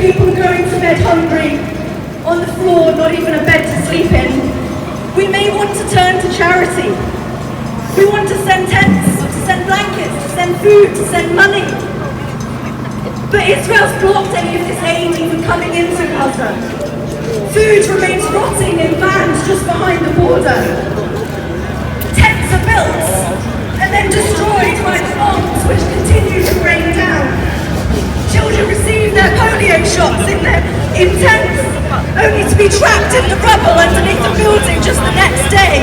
people going to bed hungry, on the floor, not even a bed to sleep in, we may want to turn to charity. We want to send tents, to send blankets, to send food, to send money. But Israel's blocked any of this aid even coming into Gaza. Food remains rotting in vans just behind the border. Tents are built and then destroyed by the bombs which continue to rain down. Children receive their polio shots in tents, only to be trapped in the rubble underneath the building just the next day,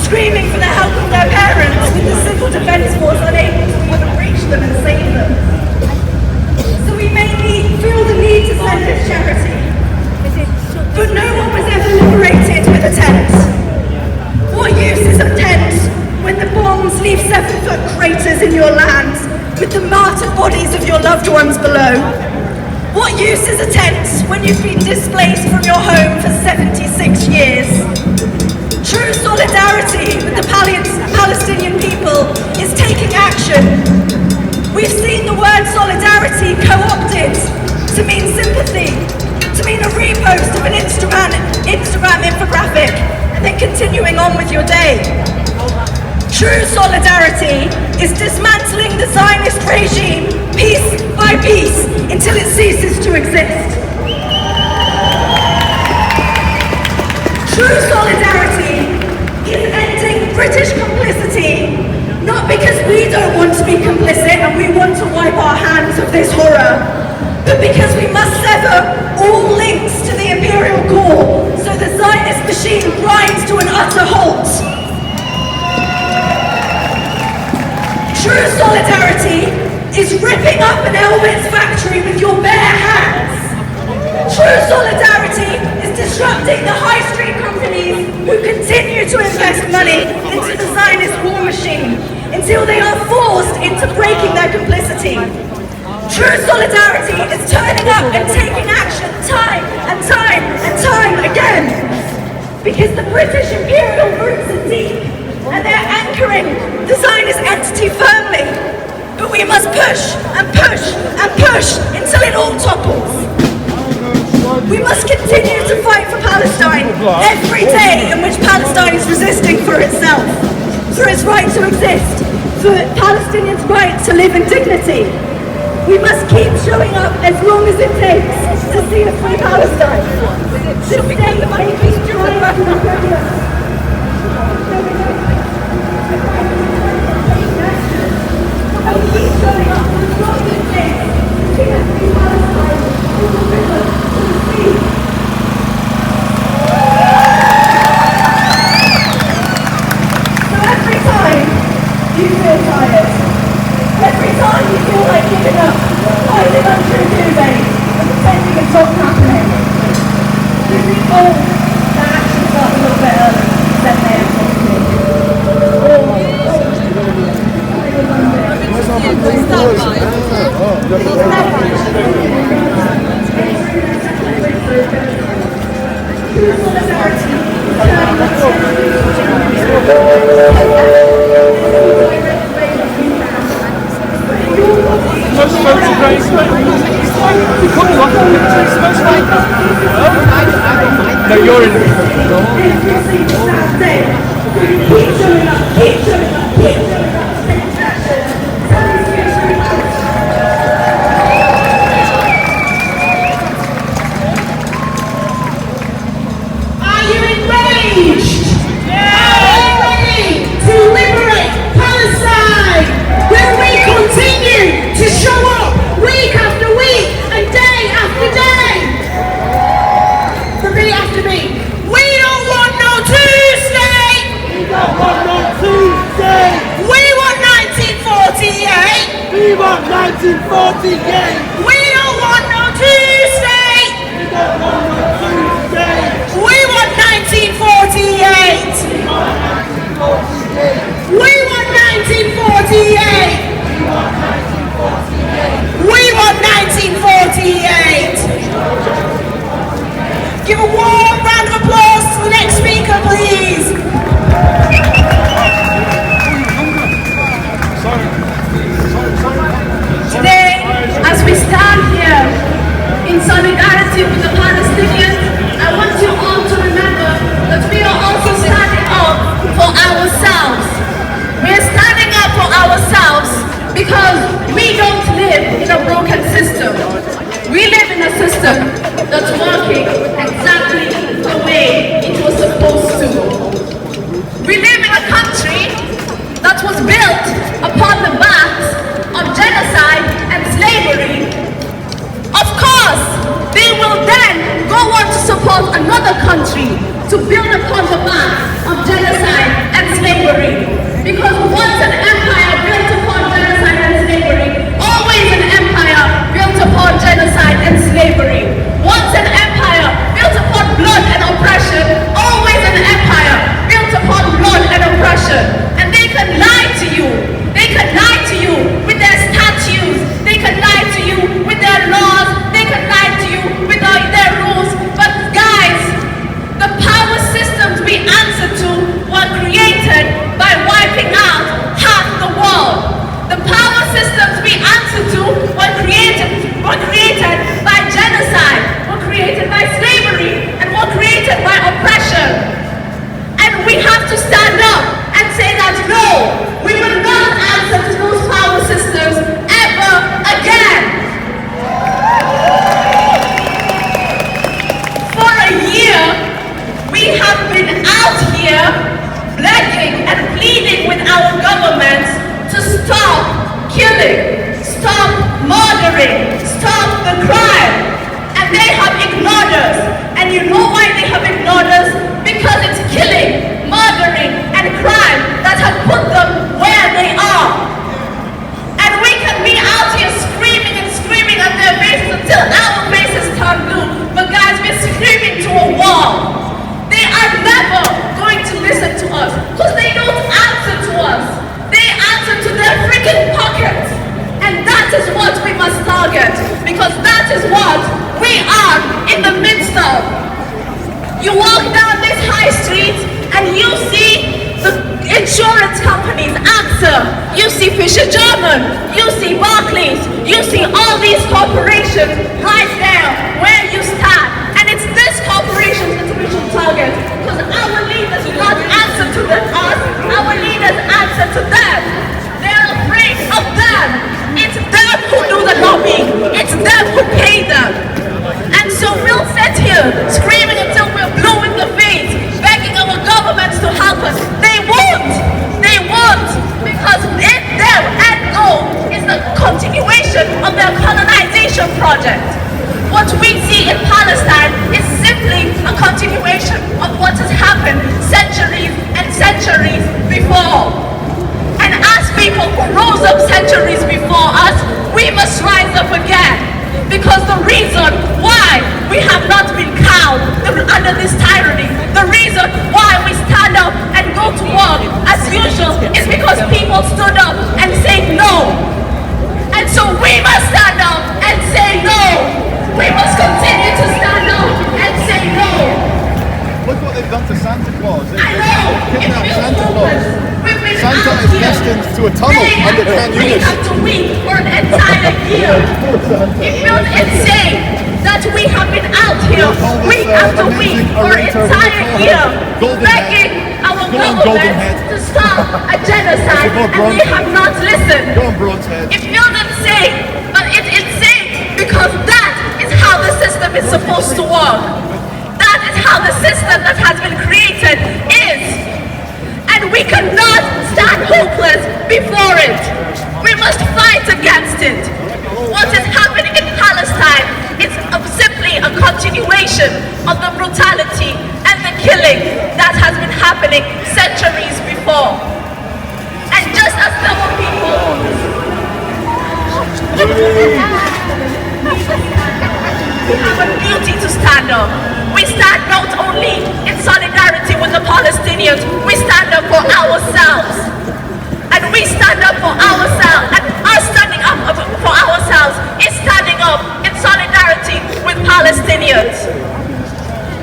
screaming for the help of their parents, with the civil defence force unable to even reach them and save them. So we may feel the need to send this charity, but no one was ever liberated with a tent. What use is a tent when the bombs leave 7-foot craters in your land, with the martyred bodies of your loved ones below? What use is a tent when you've been displaced from your home for 76 years? True solidarity with the Palestinian people is taking action. We've seen the word solidarity co-opted to mean sympathy, to mean a repost of an Instagram infographic, and then continuing on with your day. True solidarity is dismantling the Zionist regime piece by piece until it ceases to exist. True solidarity is ending British complicity, not because we don't want to be complicit and we want to wipe our hands of this horror, but because we must sever all links to the imperial core so the Zionist machine grinds to an utter halt. True solidarity is ripping up an Elwit's factory with your bare hands. True solidarity is disrupting the high street companies who continue to invest money into the Zionist war machine until they are forced into breaking their complicity. True solidarity is turning up and taking action time and time and time again, because the British imperial roots are deep and they're anchoring the Zionist entity firmly. But we must push and push and push until it all topples. We must continue to fight for Palestine every day in which Palestine is resisting for itself, for its right to exist, for Palestinians' right to live in dignity. We must keep showing up as long as it takes to see a free Palestine. To stay making joy. And keep showing up as long as it takes to see a free Palestine from the river to the sea. So every time you feel tired, every time you feel like giving up, hiding under a duvet and pretending it's not happening, you recall that actions start a little bit early than they actually No, you're in. Keep showing up, keep showing up, keep showing up. Are you enraged? Are you ready to liberate Palestine? Will we continue to show up week after week and day after day? Repeat after me. a system that's working exactly the way it was supposed to. We live in a country that was built upon the backs of genocide and slavery. Of course, they will then go on to support another country to build upon the back of genocide and slavery. Because once an empire built upon genocide and slavery, always an empire built upon genocide and slavery. Once an empire built upon blood and oppression, always an empire built upon blood and oppression. And they can lie to you. They can lie to you with their statutes. They can lie to you with their laws. They can lie to you with their rules. But guys, the power systems we answer to were created by wiping out half the world. The power systems we answer to were created by genocide, were created by slavery, and were created by oppression. And we have to stand up and say that no, we will not answer to those power systems ever again. For a year, we have been out here begging and pleading with our governments to stop killing, stop murdering, stop the crime. And they have ignored us. And you know why they have ignored us? Because it's killing, murdering, and crime that have put them where they are. And we can be out here screaming and screaming at their faces until our faces turn blue. But guys, we're screaming to a wall. They are never going to listen to us because they don't answer to us. They answer to their freaking pockets. And that is what we must target, because that is what we are in the midst of. You walk down this high street and you see the insurance companies, AXA, you see Fisher German, you see Barclays, you see all these corporations right there where you stand. And it's this corporations that we should target, because our leaders do not answer to us, our leaders answer to them. They're afraid of them. It's them who do the lobbying. It's them who pay them. And so we'll sit here screaming until we're blue in the face, begging our governments to help us. They won't. They won't. Because if their end goal is the continuation of their colonization project. What we see in Palestine is simply a continuation of what has happened centuries and centuries before. And as people who rose up centuries before us, we must rise up again. Because the reason why we have not been cowed under this tyranny, the reason why we stand up and go to work as usual is because people stood up and said no. And so we must stand up and say no. We must continue to stand up and say no. Look what they've done to Santa Claus. I know. It feels Santa hopeless. Claus. We've been Santa out is here destined to a tunnel day under after 10 week units. after week for an entire year. It feels insane that we have been out here week after week for an entire year begging our government to stop a genocide, and they have not listened. Go on, Bronzehead. It feels insane, but it's insane because that is how the system is supposed to work. That is how the system that has been created is. And we cannot stand hopeless before it. We must fight against it. What is happening in Palestine is simply a continuation of the brutality and the killing that has been happening centuries before. And just as there were people we have a duty to stand up. We stand not only in solidarity with the Palestinians, we stand up for ourselves. And we stand up for ourselves. And us standing up for ourselves is standing up in solidarity with Palestinians.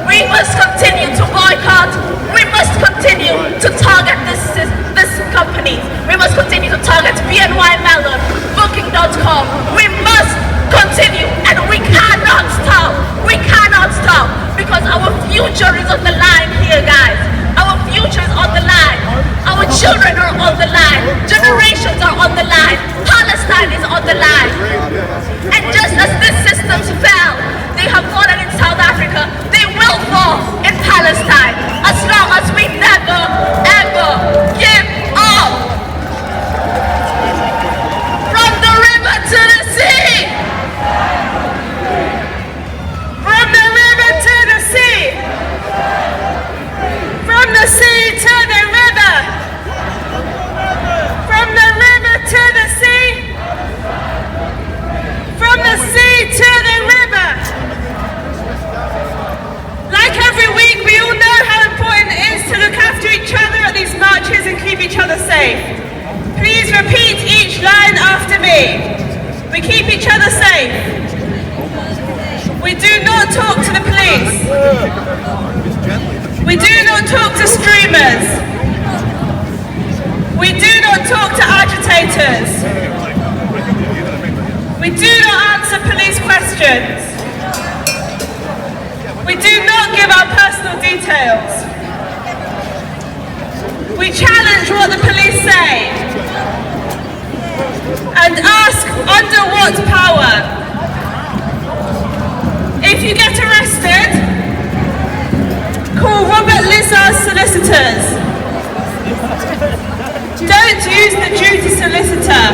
We must continue to boycott. We must continue to target this company. We must continue to target BNY Mellon, Booking.com. We must continue, and we cannot stop. We cannot stop, because our future is on the line here, guys. Our future is on the line. Our children are on the line. Generations are on the line. Palestine is on the line. And just as these systems fell, We do not talk to the police. We do not talk to screamers. We do not talk to agitators. We do not answer police questions. We do not give our personal details. We challenge what the police say and ask under what power. If you get arrested, call Robert Lizard's solicitors. Don't use the duty solicitor.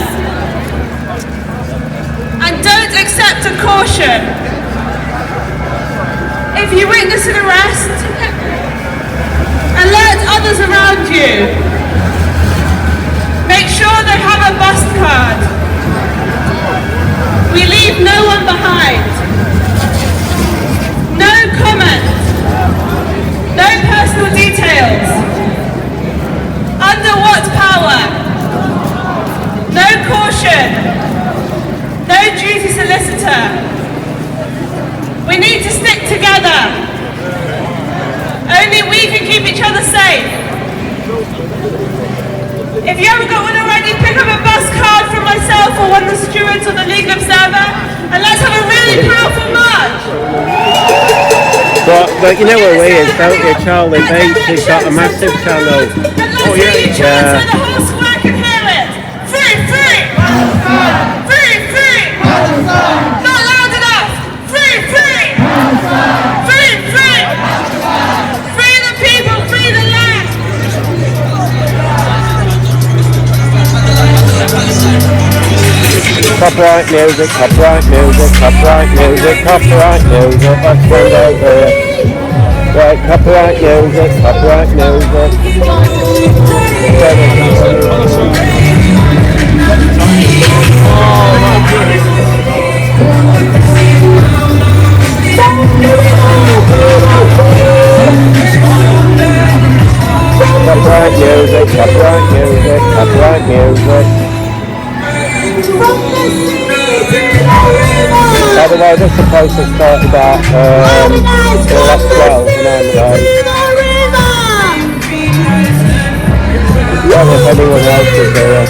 And don't accept a caution. If you witness an arrest, alert others around you. Make sure they have a bus card. We leave no one behind. No comment. No personal details. Under what power? No caution. No duty solicitor. We need to stick together. Only we can keep each other safe. If you haven't got one already, pick up a bus card from myself or one of the stewards or the Legal Observer, and let's have a really powerful march. But you know where he is, don't you? Charlie Veitch, he's got a massive channel. Oh yeah, so the whole square can hear it. Free, free! Free, free! Not loud enough! Free, free! Free, free! Free the people, free the land! Copyright music, copyright music, copyright music, copyright music, let's find out there. Right, copyright music, copyright music. Copyright music, copyright music, copyright music. By the way, this supposed to start about 12 ago. I don't know if anyone else is here.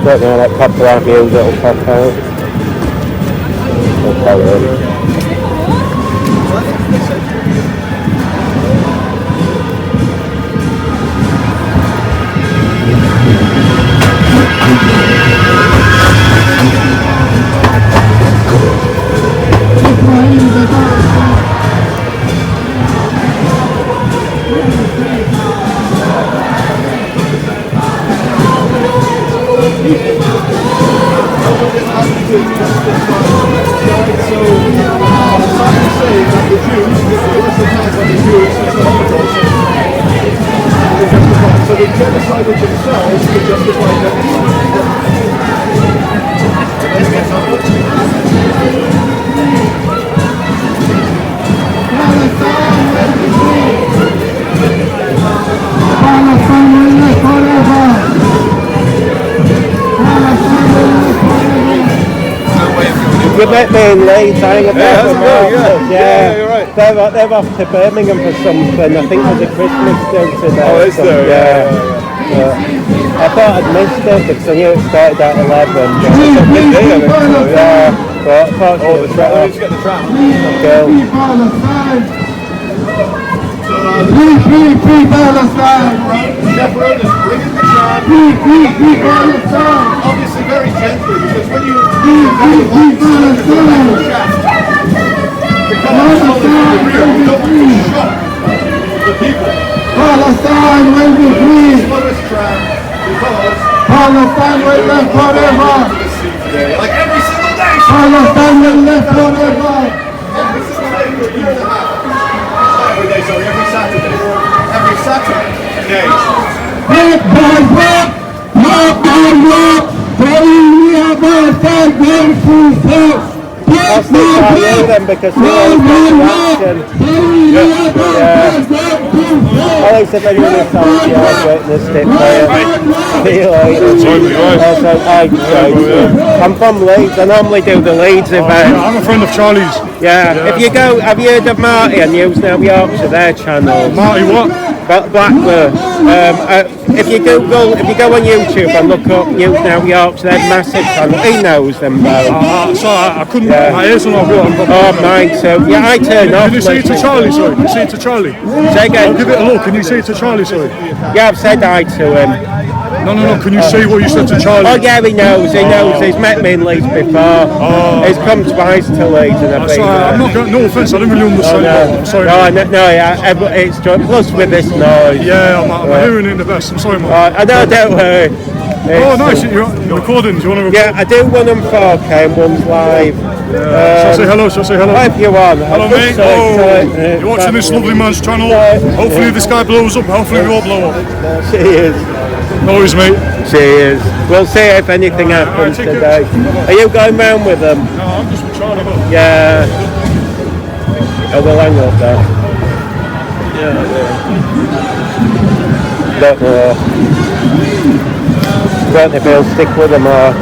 Don't know, that copyright music will pop out. So the genocide You met me in Leeds, I think about them all. Yeah, you're right. They're off to Birmingham for something. I think there's a Christmas do today. Oh, is there? Yeah. I thought I'd missed it because I knew it started at 11. It's a big day, I think so, Yeah, but I thought Oh, the tram. We need to get the tram. Cool. Chef Ronan, bringing the tram. Obviously very gently, because when you very light shaft, because it's only from the rear, you don't want to shock the people. Palestine will be free. Slowest tram, because Palestine will live forever. like every single day, Palestine will live forever. every single day for a year and a half. Not every day, sorry, every Saturday. Every Saturday. Walk by walk, walk by walk. We are Palestine going to fall. I'll stick by you then because we always get reaction. At least if anyone is on the yard witnessed it, see you later. I'm from Leeds, I normally do the Leeds event. I'm a friend of Charlie's. Yeah, if you go, have you heard of Marty and News Now Yorkshire, their channel? Marty what? Blackburn. If you go on YouTube and look up News Now Yorkshire, they're massive channel. He knows them both. Sorry, I couldn't. My ears are not good. Oh, mine too. Yeah, I turn off. Can you say it to Charlie? Sorry. Can you say it to Charlie? Say again. I'll give it a look. Can you say it to Charlie? Sorry. Yeah, I've said hi to him. No. Can you say what you said to Charlie? Oh yeah, he knows. He's met me in Leeds before. He's come twice to Leeds and I've been Sorry, I'm not. No offence. I didn't really understand. I'm sorry. It's plus with this noise. Yeah, I'm hearing it the best. I'm sorry, man. I know, don't worry. Oh, nice. You're recording. Do you want to record? Yeah, I do one on 4K and one's live. Shall I say hello? Shall I say hello? If you want. Hello, mate. Oh, you're watching this lovely man's channel. Hopefully this guy blows up. Hopefully we all blow up. Cheers. No worries, mate. Cheers. We'll see if anything happens today. Are you going round with them? No, I'm just with Charlie. Yeah. Oh, we'll hang up there. Don't know. Don't know if he'll stick with them or...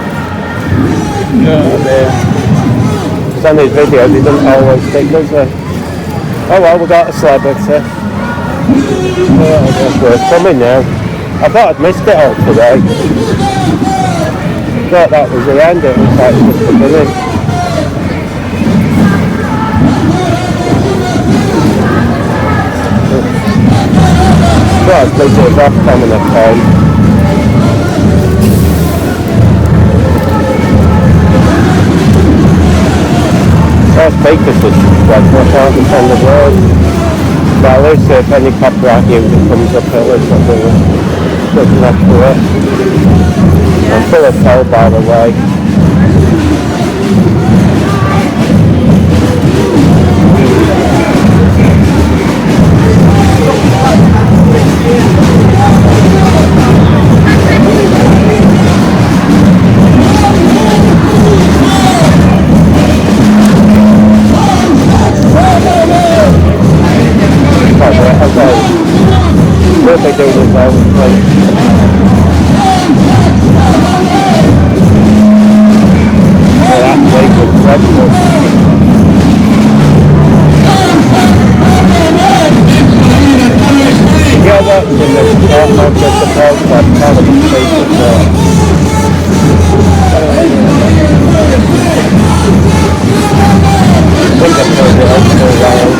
It's on his videos, he doesn't always stick, does he? Oh well, we got a celebrity. Oh, I guess we're coming now. I thought I'd missed it all today. Thought that was the end, it was like just the beginning. Well, it's busy as off coming up home. Our speakers is dreadful, can't be on the road. But at least if any copyright music comes up, at least I'll do it. Looking after it. I'm full of coal, by the way. We'll be doing this all the time. That place was dreadful. You're watching this part of the support club, Parliament Station there. I think I've turned it on for a while.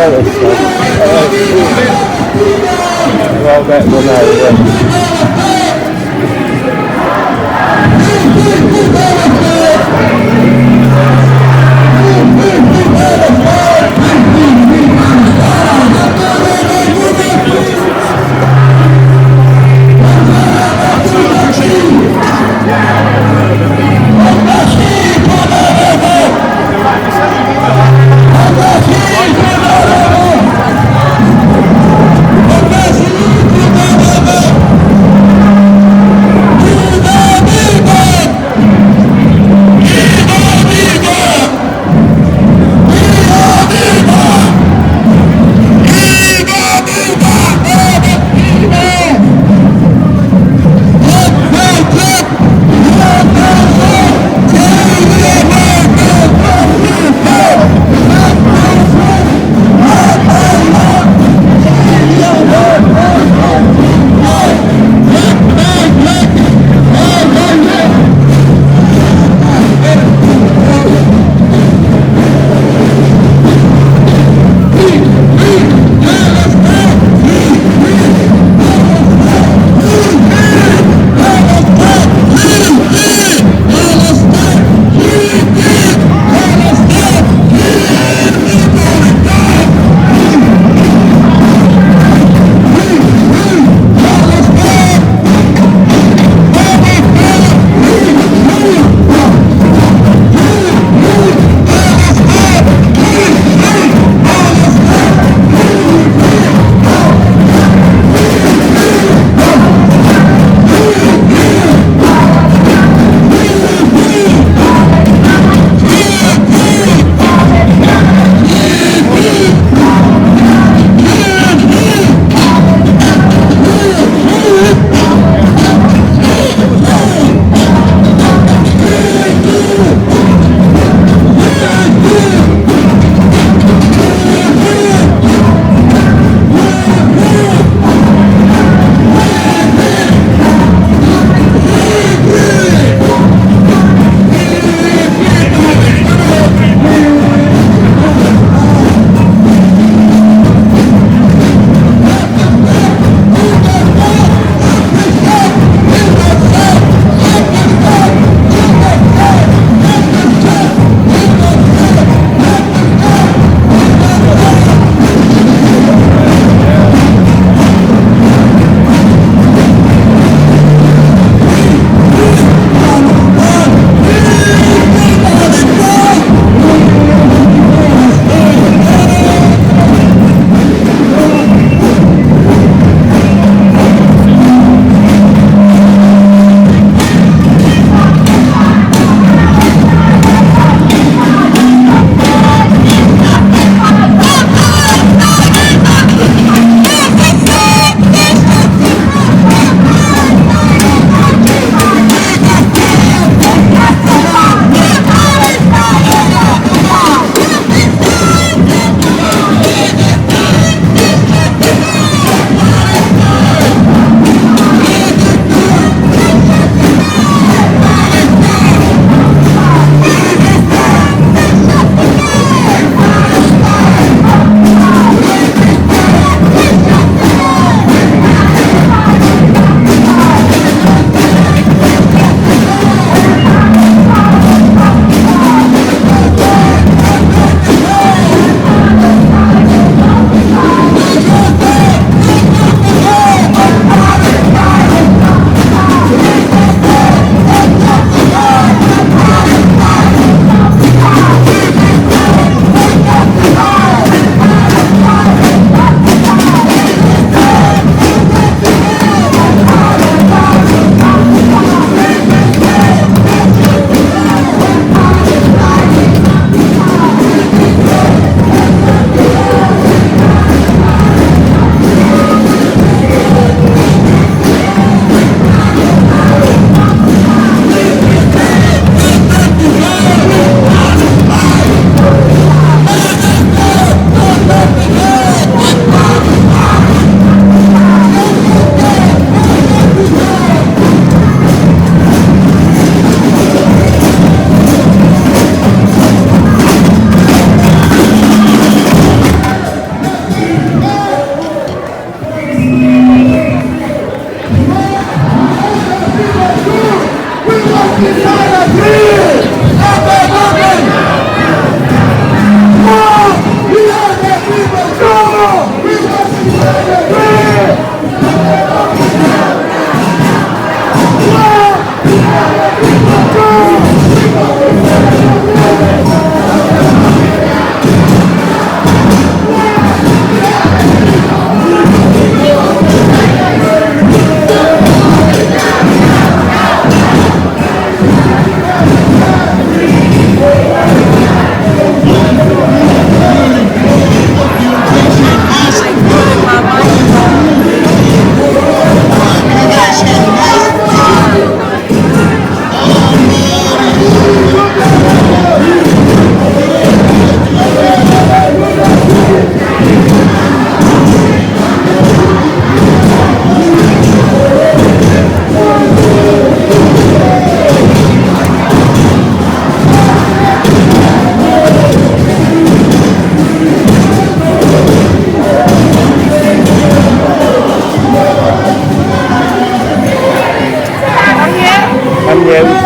Well, that one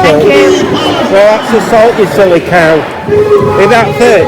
Thank you. Well, that's the salt, you silly cow. Is that thick?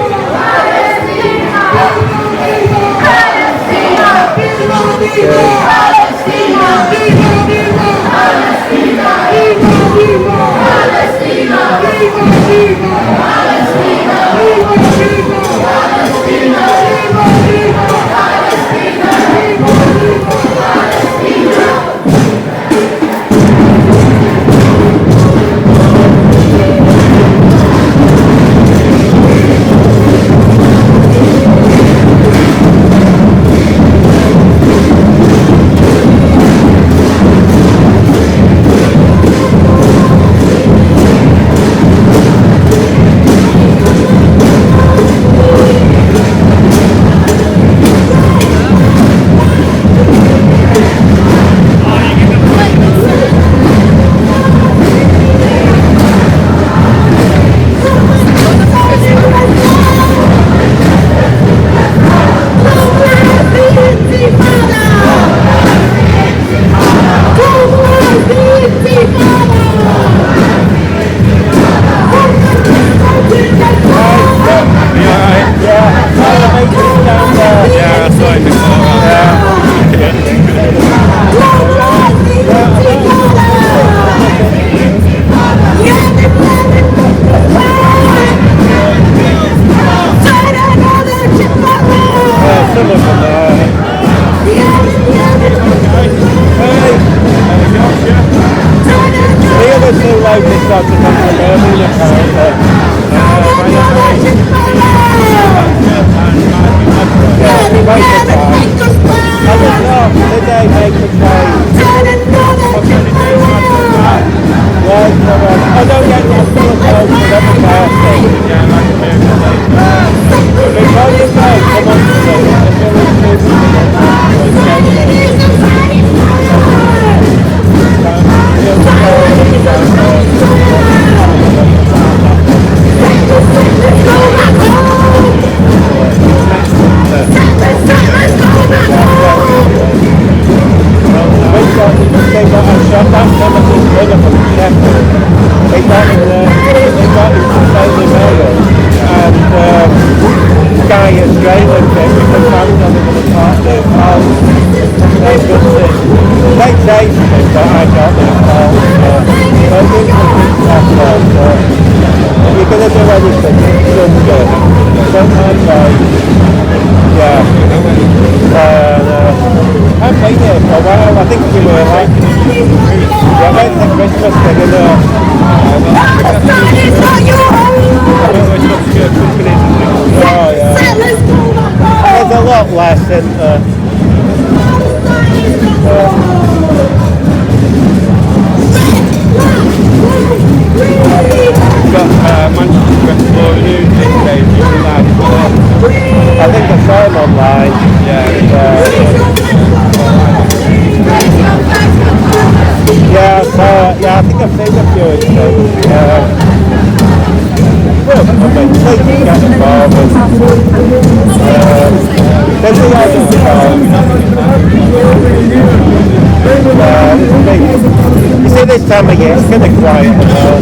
This time of year, it's kind of quiet as well.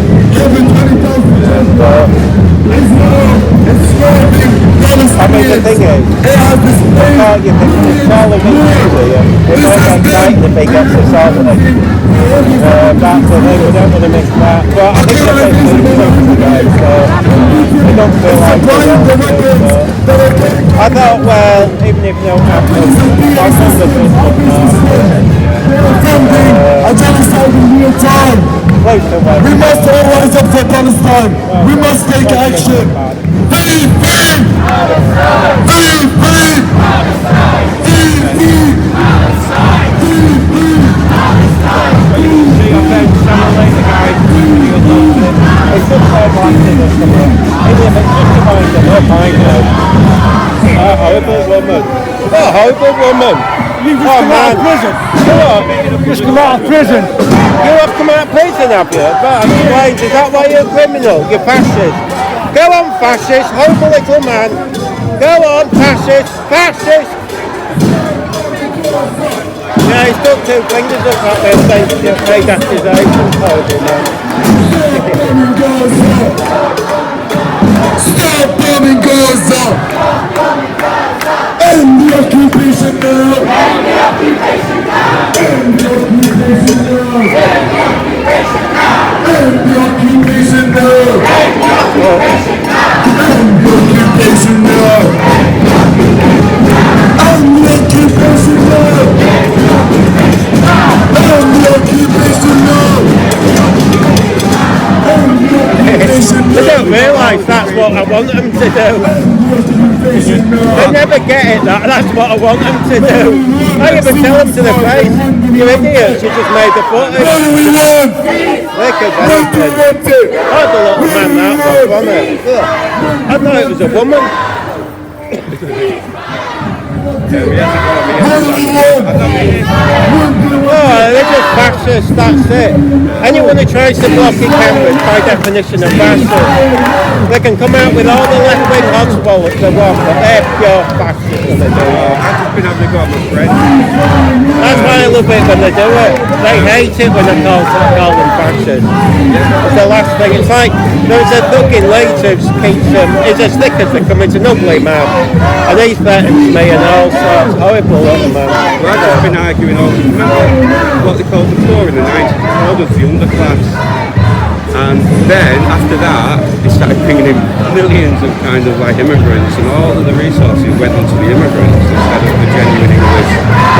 I mean, the thing is, you think the smaller meetings here, it's more exciting if they get to Saturday. That's the thing, we don't want to miss that. But I think they're best to today, so they don't feel like I thought, well, even if they don't have them, I think the first one genocide in real time. We must all rise up for Palestine. We must take action. Free, free! Free, free! Free, free! A horrible woman. You've just come out of prison. Just come out of prison. You have come out of prison, have you? Right, explain. Is that why you're a criminal? You're fascist. Go on, fascist. Horrible little man. Go on, fascist. Fascist. Yeah, he's got two fingers up that way, paid accusation total, man. Stop bombing Gaza! End the occupation now! End the occupation now! End the occupation now! End the occupation now! End the occupation now! End the occupation now! End the occupation now! End the occupation now! They don't realise that's what I want them to do. They never get it, that's what I want them to do. I even tell them to the face, you idiots, you just made the footage. They could anything. How's the little man that was, wasn't it? I thought it was a woman. Oh, they're just fascists, that's it. Anyone who tries to block it cameras, by definition of fascist. They can come out with all the left-wing hotspots they want, but they're pure fascists when they do it. I've just been having a go at my friend. That's why I love it when they do it. They hate it when they call them fascists. It's the last thing. It's like there's a thug in Leeds who keeps is a stickers that come into an ugly man, and he threatens me and all sorts. Horrible little man. Well, I've just been arguing over, remember what they called the poor in the 90s? They called us the underclass. And then, after that, they started bringing in millions of kind of like immigrants, and all of the resources went onto the immigrants instead of the genuine English.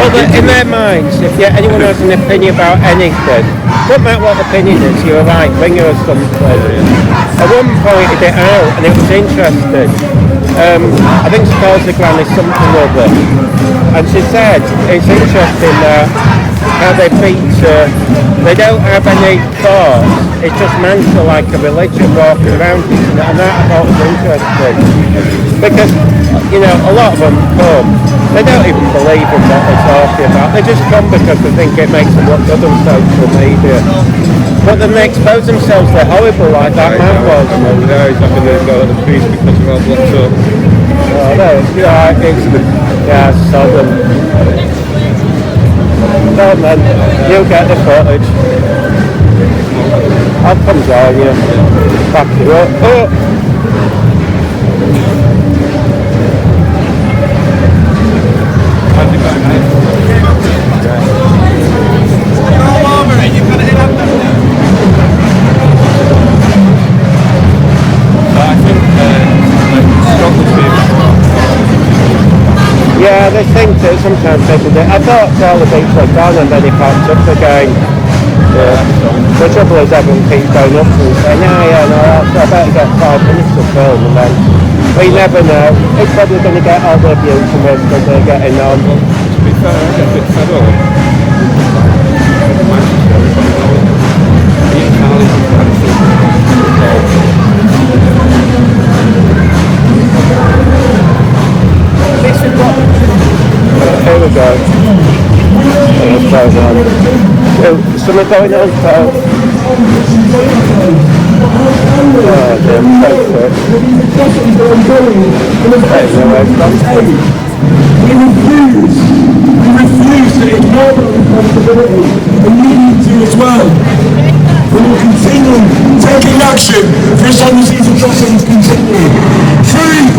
Well, in their minds, if anyone has an opinion about anything, no matter what opinion is, you're a right winger or something. A woman pointed it out, and it was interesting. I think she calls the granny something other, and she said it's interesting that how they feature, they don't have any thoughts, it's just mental like a religion walking around, and that I thought was interesting, because, you know, a lot of them come, they don't even believe in what they're talking about, they just come because they think it makes them look good on social media, but then they expose themselves, they're horrible like that man was. Yeah, he's not going to go to the police because we're all blocked up. Oh no, yeah, Sodom. No man, you'll get the footage. I'll come join you. Back you up. Oh. Yeah, they think that sometimes people do. I thought Charles Veitch was gone and then he popped up again. The trouble is everyone keeps going up and saying, no, I better get 5 minutes to film, and then we never know. He's probably going to get all the views from this because they're getting on. To be fair, I get a bit fed up. Here we go. What's going on? Something going on, so. Oh, damn, so quick. We refuse to ignore that responsibility, and we need to as well. We will continue taking action for as long as these atrocities continue. Free!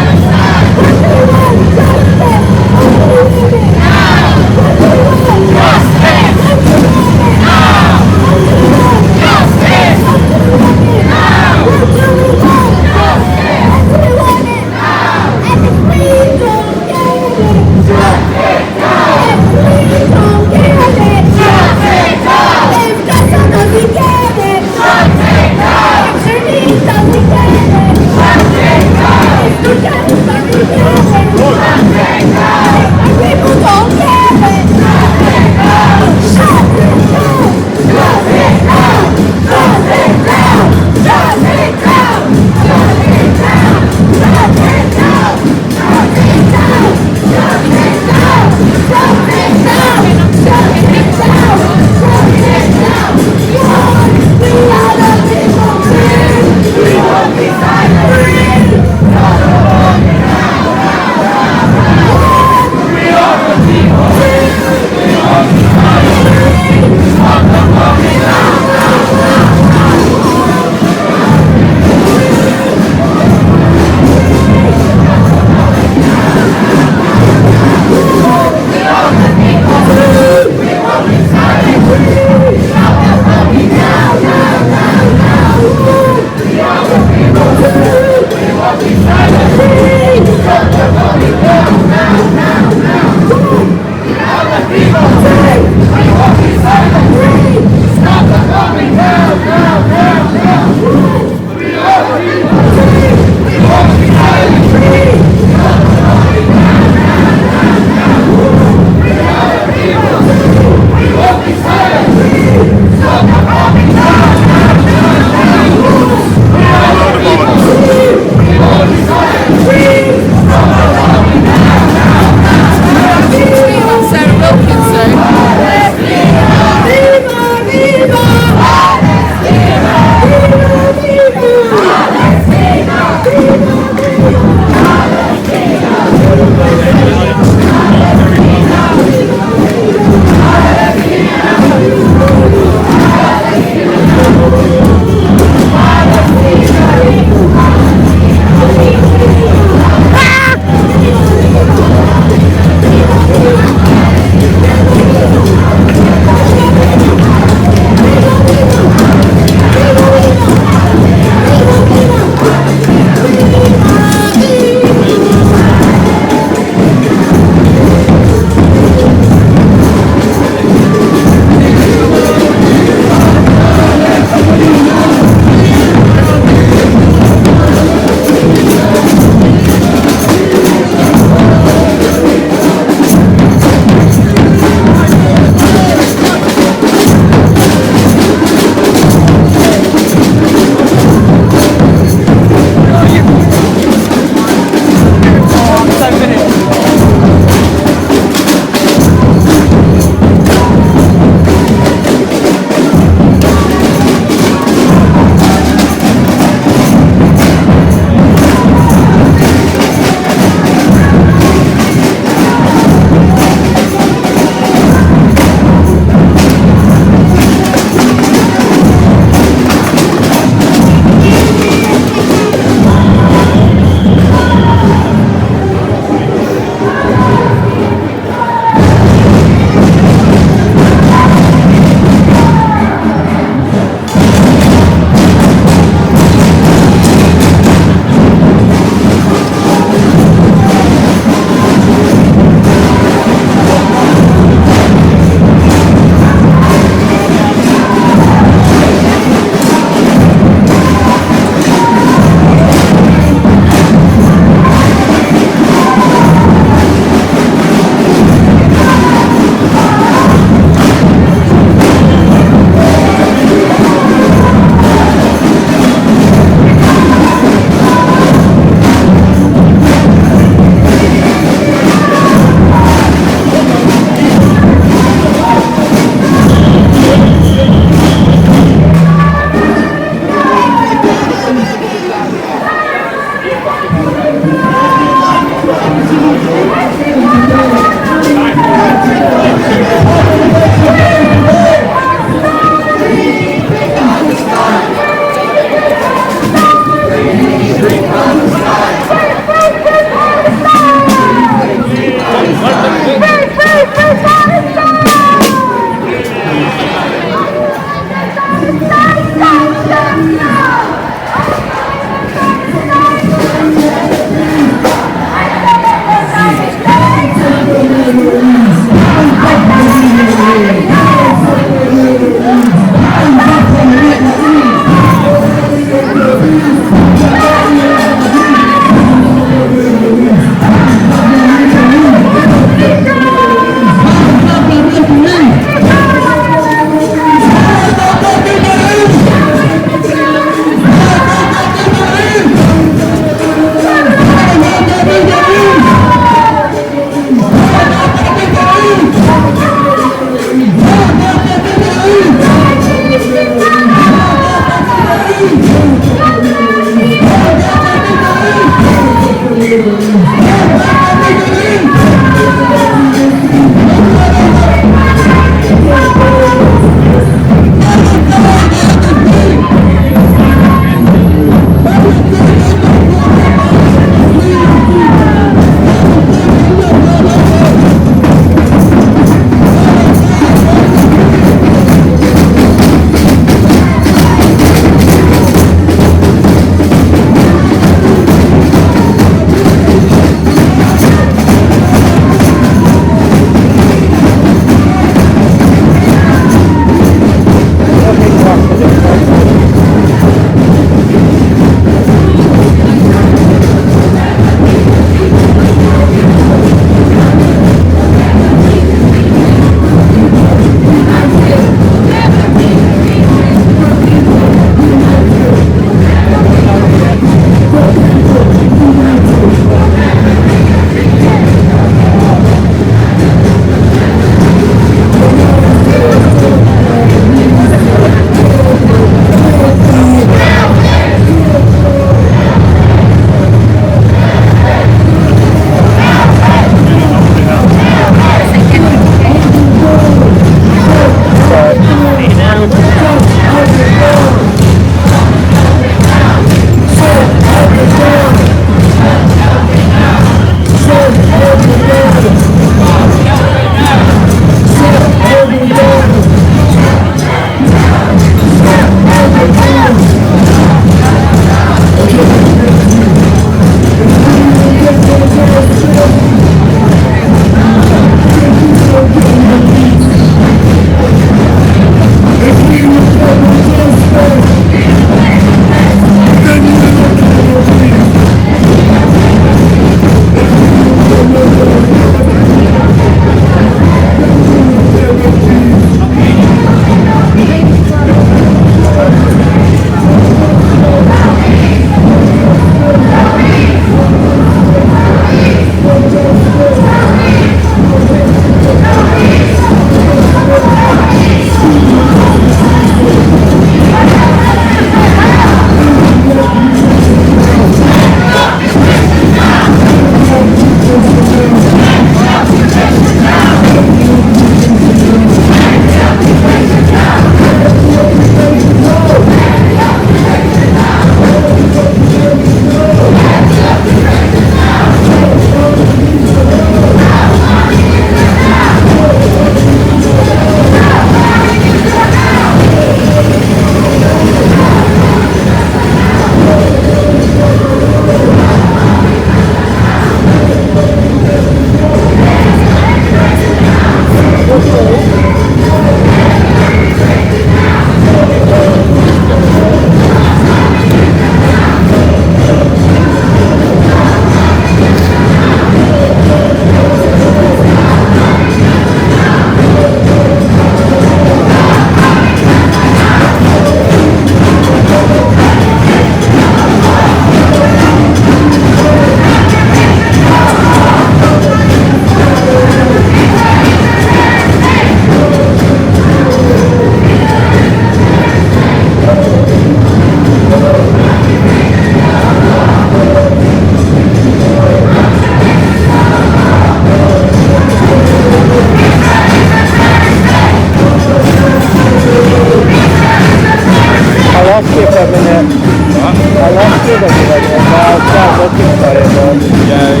lost you for a minute. I lost you when you went in there. I was looking for it, but... Yeah,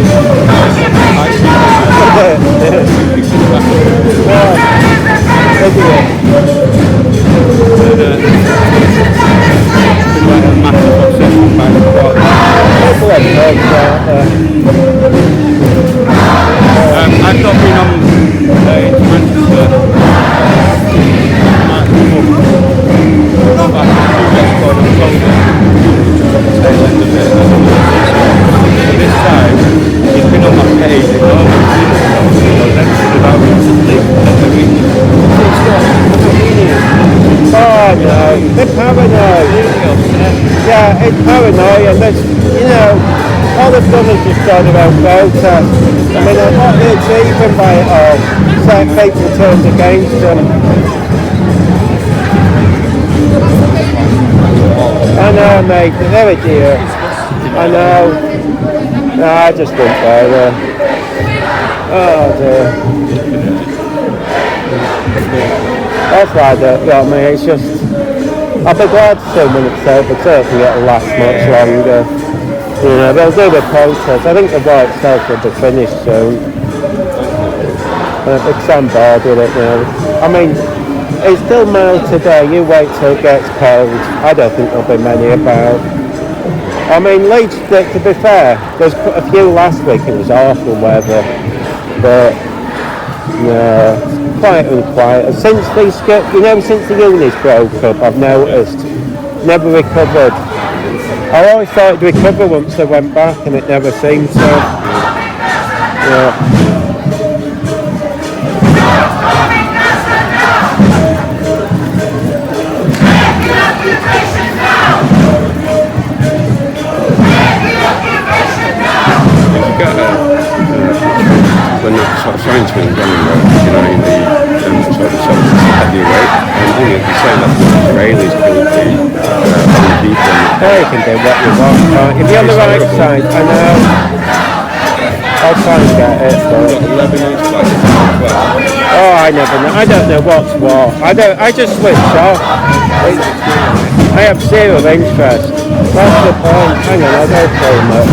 like a massive obsession by the spot. People have dogs out there. I've not been on to Manchester. Back a few weeks ago in October, tail end of it. And this time, it's been on my page, you know, everything about recently. Oh no, they're paranoid. Yeah, it's paranoid, and you know, all they've done is just go around protest. I mean, what they're achieving by it all, set people turned against them. I know, mate, they're idiots. I know. No, I just wouldn't go there. Oh dear. That's why I don't, you know what I mean, it's just, I'll be glad soon when it's over, so it can last much longer. You know, they'll do the protest. I think the war itself will be finished soon. Because I'm bored with it now. I mean, it's still mild today, you wait till it gets cold. I don't think there'll be many about. I mean, Leeds, to be fair, there's a few last week, it was awful weather. But, no, quite unquiet. Since these, you know, since the unis broke up, I've noticed, never recovered. I always thought it'd recover once I went back, and it never seemed to. Yeah. When the sort of science was running, you know, in the sort of heavyweight, and only the same that the Israelis killed the people. Oh, you can do what you want, can't you? If you're on the right side, I know. I'll try and get it, but... Oh, I never know. I don't know what's what. I just switch off. I have zero interest. That's the point. Hang on, I'll go film it.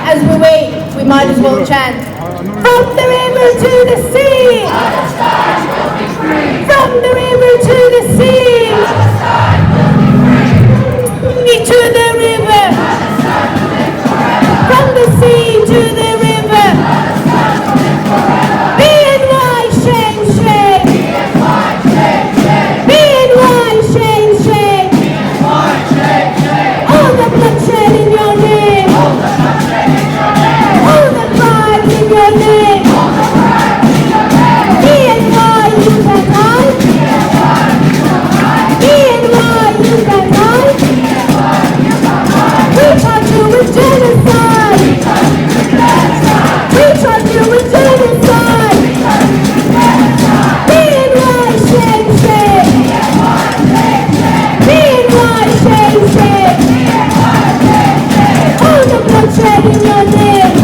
As we wait, we might as well chant. From the river to the sea! From the river to the sea! To the river! From the sea to the river! BNY, shame, shame! BNY, shame, shame! All the bloodshed in your name! All the pride in your name! BNY, you can hide! BNY, you can hide! We charge you with genocide! We charge you with genocide! BNY, shame, shame! BNY, shame, shame! All the bloodshed in your name!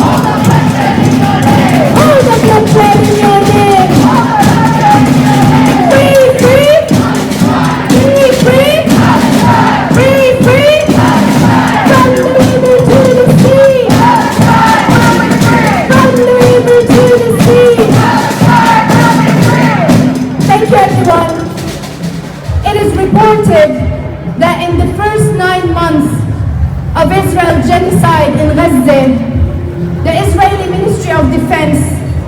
All the bloodshed in your name! Free, free! Free, free! Free, free! From the river to the sea! From the river to the sea! Thank you, everyone. It is reported that in the first 9 months of Israel's genocide in Gaza, the Israeli Ministry of Defense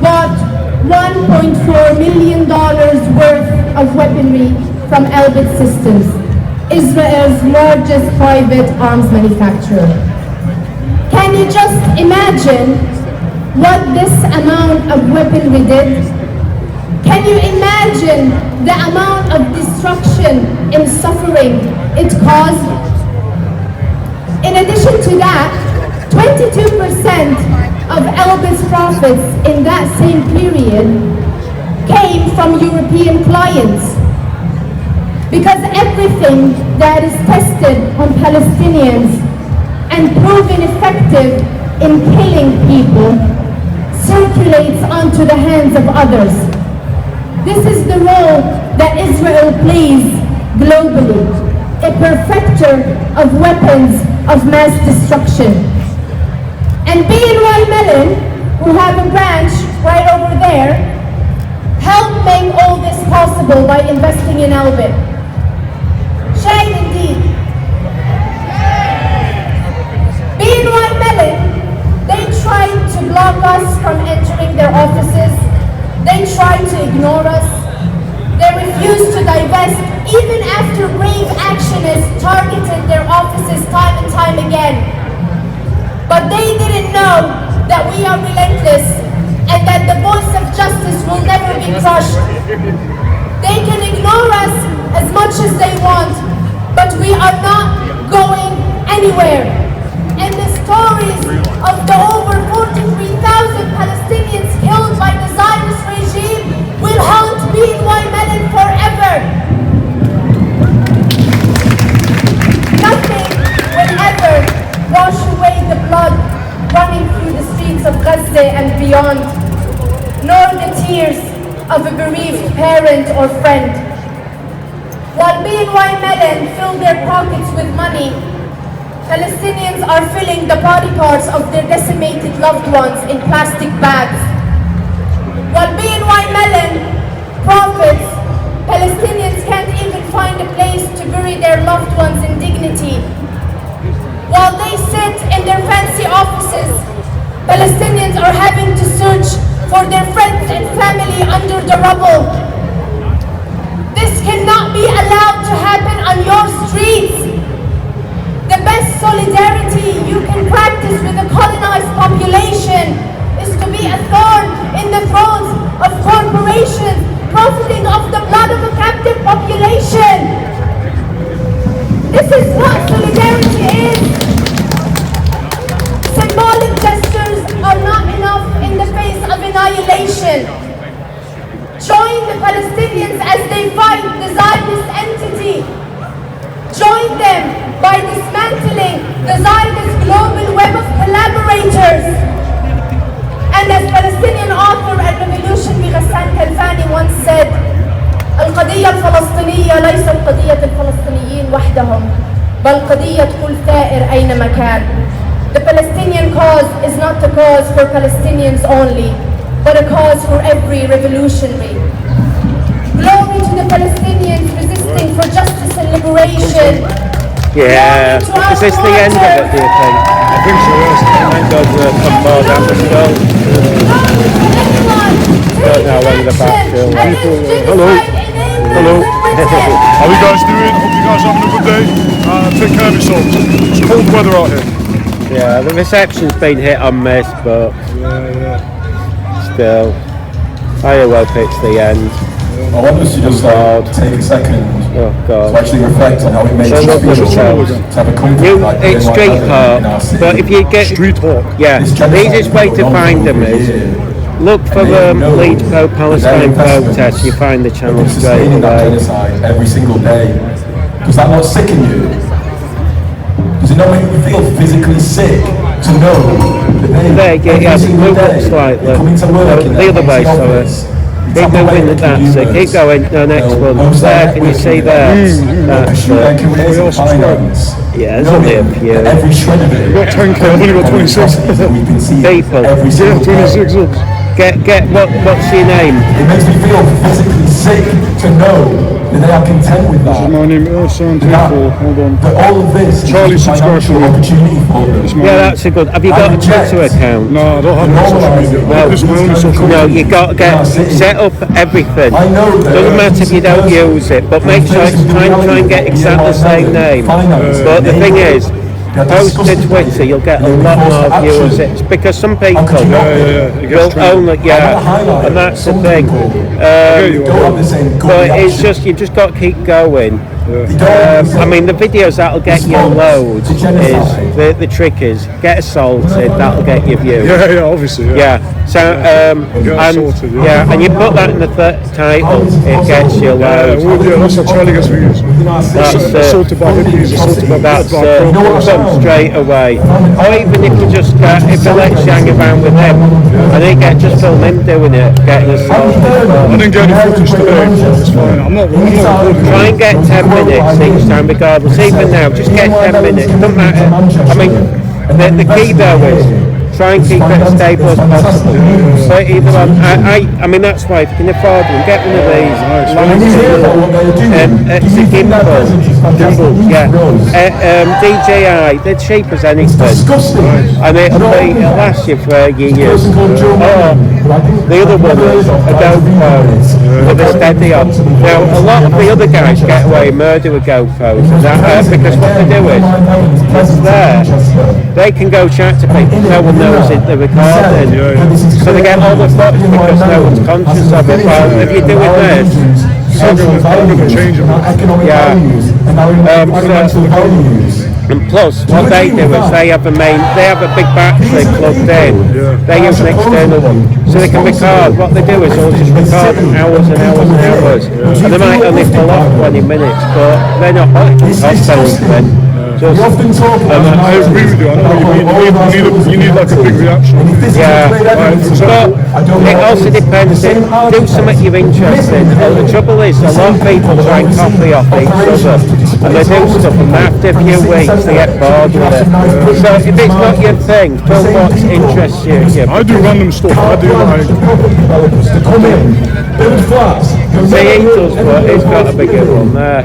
bought $1.4 million worth of weaponry from Elbit Systems, Israel's largest private arms manufacturer. Can you just imagine what this amount of weaponry did? Can you imagine the amount of destruction and suffering it caused? In addition to that, 22% of Elbit's profits in that same period came from European clients. Because everything that is tested on Palestinians and proven effective in killing people circulates onto the hands of others. This is the role that Israel plays globally, a perfecter of weapons of mass destruction. And BNY Mellon, who have a branch right over there, helped make all this possible by investing in Elbit. Shame indeed. BNY Mellon, they tried to block us from entering their offices. They tried to ignore us. They refused to divest even after brave actionists targeted their offices time and time again. But they didn't know that we are relentless and that the voice of justice will never be crushed. They can ignore us as much as they want, but we are not going anywhere. And the stories of the over 43,000 Palestinians killed by the Zionist regime will haunt BNY Mellon forever. Nothing will ever wash away the blood running through the streets of Gaza and beyond, nor the tears of a bereaved parent or friend. While BNY Mellon fill their pockets with money, Palestinians are filling the body parts of their decimated loved ones in plastic bags. While BNY Mellon profits, Palestinians can't even find a place to bury their loved ones in dignity. While they sit in their fancy offices, Palestinians are having to search for their friends and family under the rubble. This cannot be allowed to happen on your streets. The best solidarity you can practice with a colonized population is to be a thorn in the throats of corporations profiting off the blood of a captive population. This is what solidarity is. by dismantling the Zionist global web of collaborators. And as Palestinian author and revolutionary Ghassan Kalfani once said, القضية الفلسطينية ليست قضية الفلسطينيين وحدهم بل قضية كل ثائر أينما كان. The Palestinian cause is not a cause for Palestinians only, but a cause for every revolutionary. Glory to the Palestinians resisting for justice and liberation. Yeah. Is this the end of it, do you think? I think so, yes. Thank God come forward and the skull. Don't know when the back will. Hello. Hello. How you guys doing? Hope you guys having a good day. Take care of yourselves. It's cold weather out here. Yeah, the reception's been hit on miss, but still, I hope it's the end. I want us to just take a second Oh God. to actually reflect on how it makes So us look feel at to yourselves. have a company like It's Like street Heaven hawk, in our city. but if you get Street hawk. yeah, the easiest way to find them is look for the Leeds pro-Palestine protest. You find the channel They're straight sustaining that away. genocide every single day. Does that not sicken you? Does it not make you feel physically sick to know that There, every yeah, single move up day slightly. they're coming to work in The their other way, empty sorry. office? Keep moving the that's it. Keep going. The next one. There, can you see that? That's Their it. careers in finance. Yeah, there's only a Knowing few. that every shred of it. Got 10k, I've only got 26. We've been seeing People. every Yeah, single day. 26 looks. Get what's your name? It makes me feel physically sick to know that they are content with that. My name is Santiago. Hold on. That all of this Charlie, is a subscribe to financial me. opportunity for them. Yeah, that's a good. Have you got a Twitter account? No, I don't have any social media. No. This is my only social No, media. you got to get set up everything. I know that Doesn't matter if you don't use it, but make sure it's try and get exactly the same name. But the thing is, post to Twitter, you'll get a lot more viewers. It's because some people It will gets trending. only and that's the thing. But it's just you just got to keep going. I mean, the videos that'll get you loads is the trick is get assaulted, that'll get you views. Yeah, obviously. Yeah. So and assaulted, yeah. and you put that in the title, it gets you loads. Yeah, that's how Charlie gets views. That's Assaulted by hippies, assaulted by That's black it. protests. Come straight away. Or even if you just if they let you hang around with him, and they just film him doing it, getting assaulted. I didn't get any footage today. It's fine. I'm not recording. Try and get 10 minutes each time, regardless. Even now, just get 10 minutes. Doesn't matter. I mean, the key though is try and keep it as stable as possible. So either on, I mean that's why if you can afford them, get one of these. It's a gimbal. Yeah. DJI, they're cheap as anything. And it'll last you for years. Or the other one is a GoPro with a steady on. Now a lot of the other guys get away and murder with GoPros because what they do is it's there. They can go chat to people, no one knows it, they're recording. So they get all the footage because no one's conscious of it. Well, if you're doing this, I'm going to change it. yeah. And plus, what they do is they have a big battery plugged in. They use an external one, so they can record. What they do is they'll just record hours and hours and hours, and they might only pull off 20 minutes, but they're not cost anything. Just, I agree with you. I know what you mean. You need like a big reaction. yeah, but it also depends. Do something you're interested in. The trouble is, a lot of people try and copy off each other, and they do stuff, and after a few weeks they get bored with it. So if it's not your thing, do what interests you. I do random stuff. I do like. See, he does what he's got a bigger one there.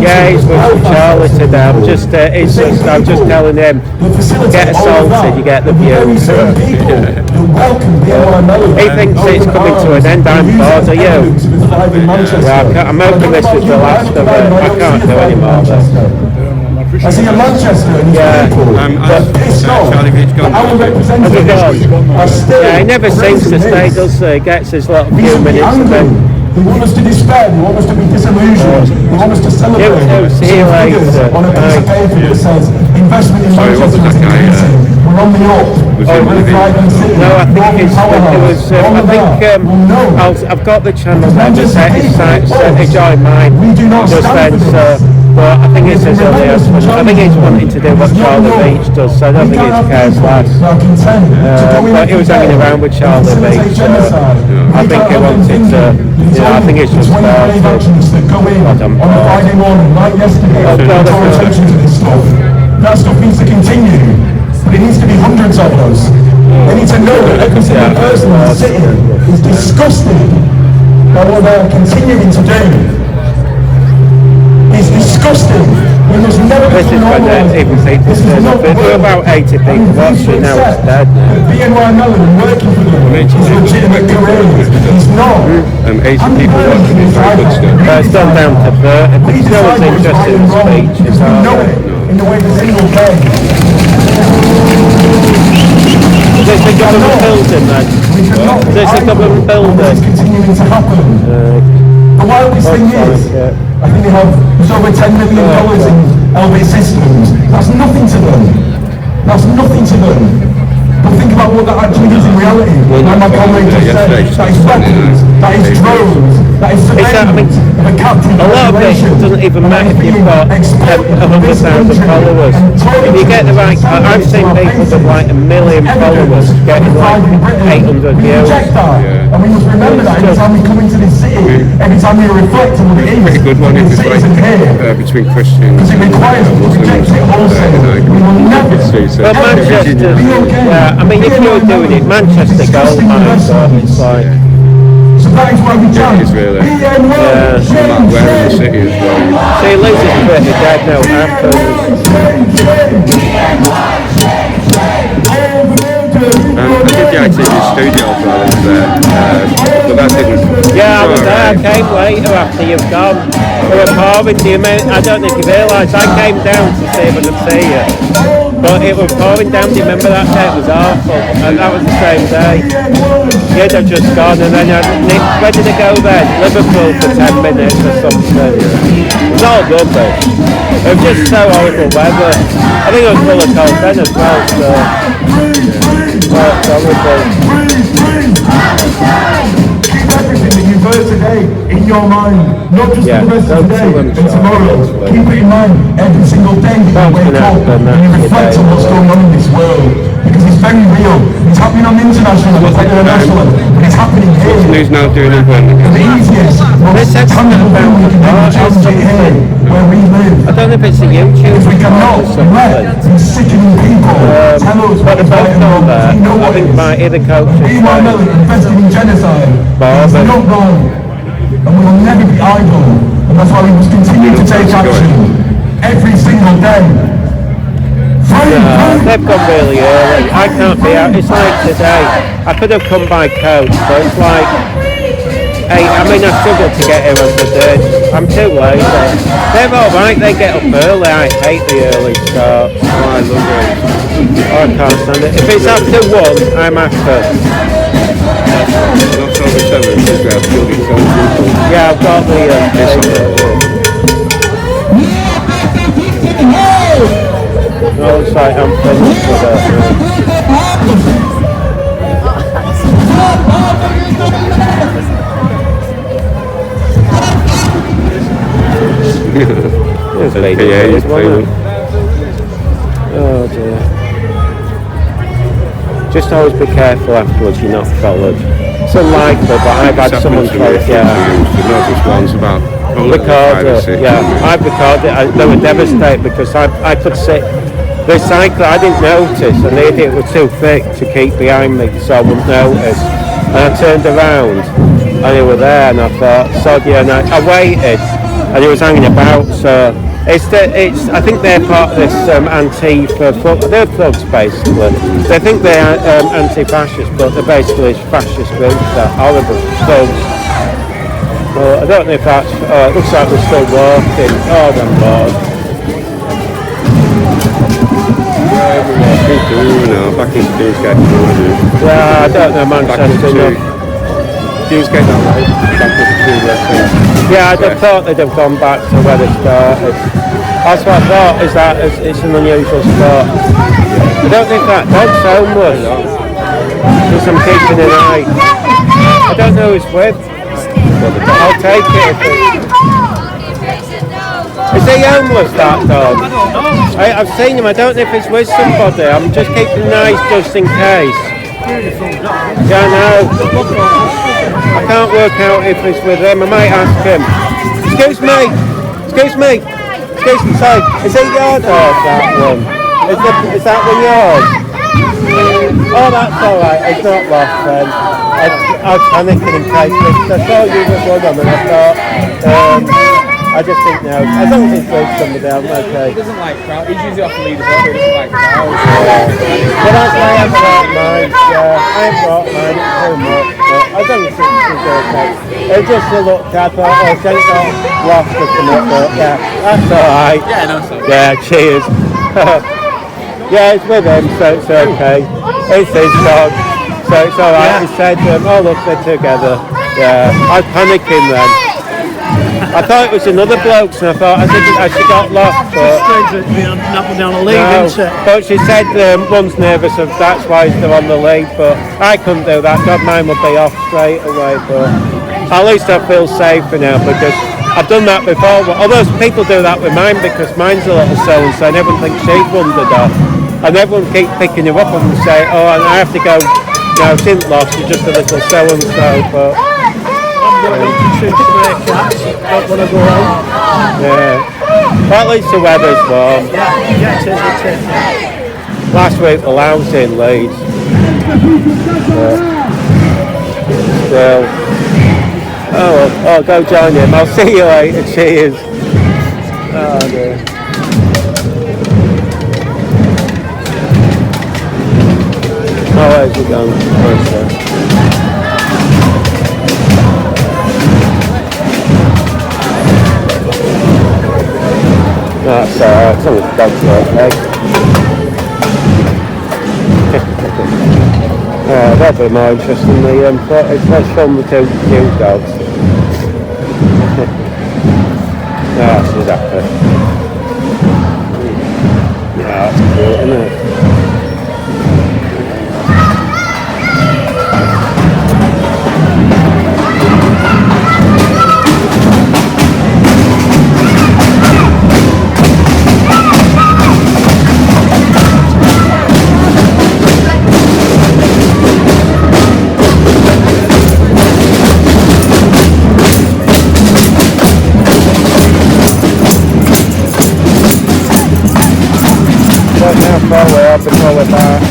Yeah, he's with Charlie today. I'm just telling him, get assaulted, you get the views. He thinks it's coming to an end. I'm bored. Are you? Yeah, I'm hoping this is the last of it. I can't do any more of this. I see a Manchester and he's pissed off. Charlie Veitch gone. Our representatives are still. Yeah, he never seems to stay, does he? He gets his little few minutes of it. They want us to despair, they want us to be disillusioned, they want us to celebrate. See you later. On a piece of paper that says investment in Manchester is increasing, we're on the up. No, I think it's there was. I've got the channel there. Just set his join mine. Just then, so But I think it's his only husband. I think he's wanting to do what Charles Veitch does, so I don't think he cares less. But he was hanging around with Charles Veitch, so I think he wanted to, I think it's just fair to God on Friday morning, like yesterday, that stuff needs to continue, but it needs to be hundreds of us. They need to know that every single person in the city is disgusted by what they're continuing to do. It's disgusting. We must never this is when even people turn up. There were about 80 people watching, now it's dead now. BNY Mellon working for them is legitimate career. It's not. 80 people watching is very good stuff. It's gone down to 30. Because no one's interested in speech. It's hard. In the way the single day. There's a government building then. There's a government building. It's continuing to happen. The wildest thing is, I think they have over $10 million in LB systems. That's nothing to them. That's nothing to them. But think about what that actually is in reality. Like my colleague just said, that is weapons, that is drones, that is surveillance of a captive a lot of it doesn't even matter if you've got 100,000 followers. If you get the right, I've seen people with like 1 million followers getting like 800 views. And we must remember that every time we come into this city, every time we reflect on what it is, Pretty good one if it's like between Christians because it requires us to reject it wholesale. We will never, But Manchester, yeah, I mean if you're doing it, Manchester gold mine, so it's like... so that is why we chant. It is really. Yeah. Where in the city as well. See, Liz is pretty dead now I did the ITV studio while I was there, but that didn't... Yeah, I was there, I came later after you've gone. They were pouring, I don't know if you realise, I came down to see if I could see you. But it was pouring down, do you remember that day? It was awful, and that was the same day. Yeah, they've just gone, and then where did they go then? Liverpool for 10 minutes or something. It was all rubbish. It was just so horrible weather. I think it was full of cold then as well, so... Well, it's horrible. Keep everything that you've heard today in your mind, not just for the rest of the day and tomorrow. Keep it in mind every single day you wake up and you reflect on what's going on in this world. Because it's very real. It's happening on the international level, international, but it's happening here. Who's now doing it when? The easiest, most tangible thing we can do is challenge it here, where we live. I don't know if it's a YouTube If we cannot let these sickening people tell us what but is the right and both know wrong, that. we know I what think is. my inner coach is BNY Mellon investing in genocide. It's not wrong. And we will never be idle. And that's why we must continue to take action every single day. They've gone really early. I can't be out. It's like today. I could have come by coach, but it's like, hey, I mean, I struggled to get here on the day. I'm too lazy. They're all right. They get up early. I hate the early starts. Oh, I love it. Oh, I can't stand it. If it's after 1, I'm after. Yeah, I've got the. No, it's like I'm finished with it. Oh dear. Just always be careful afterwards you're not followed. It's unlikely, but I've had someone close, recorded, I've recorded. They were devastated because I could sit. The cycler, I didn't notice, and the idiot was too thick to keep behind me, so I wouldn't notice. And I turned around, and they were there, and I thought, sod you, and I waited, and he was hanging about. So I think they're part of this Antifa. They're thugs basically. They think they're anti-fascist, but they're basically fascist groups. They're horrible thugs. Well, I don't know if that's. It looks like they're still walking. Oh, them Lord. Back into Dewsgate. Yeah, I don't know Manchester enough. Dewsgate that way. Back into Yeah, I'd have thought they'd have gone back to where they started. That's what I thought, is that it's an unusual spot. I don't think that dog's homeless. Because I'm keeping an eye. I don't know who it's with. I'll take it if it's... Is he homeless, that dog? I've seen him. I don't know if he's with somebody. I'm just keeping an eye just in case. Yeah, I know. I can't work out if he's with him. I might ask him. Excuse me. Excuse me. Excuse me. Sorry. Is it your dog, that one? Is that one yours? Oh, that's all right. It's not lost then. I was panicking in case I saw you with one on and I thought, I just think no. As long as it's with somebody, I'm okay. He doesn't like crowds. He's usually off the lead as well, but he doesn't like crowds. But that's why I haven't brought mine. Yeah, I haven't brought mine. It's too much. But as long as it's okay. It's just a look at it. Oh, so it's not lost or something. But yeah, that's alright. Yeah, no, so. Yeah, cheers. Yeah, it's with him, so it's okay. It's his dog, so it's alright. He said, oh look, they're together. Yeah, I was panicking then. I thought it was another bloke's and I thought she got lost, but but she said one's nervous, so that's why they're on the lead, but I couldn't do that. God, mine would be off straight away, but at least I feel safer now because I've done that before. Although people do that with mine because mine's a little so-and-so and everyone thinks she's wandered off. And everyone keeps picking her up and say, oh, and I have to go, no, she isn't lost, she's just a little so-and-so, but... Yeah. But at least the weather's warm. Yeah, it is. Last week the lounge in Leeds. Still. Oh, go join him. I'll see you later. Cheers. Oh dear. Oh, where's he gone? That's alright, it's only the dog's okay. That'll be more interesting. Let's film the two dogs. She's happy. Yeah, that's cool, isn't it? Before we're back.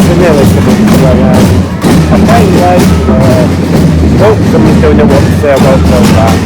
We're nearly coming to where I am. I'm paying late. Oh, somebody's doing a what to say, I won't go back.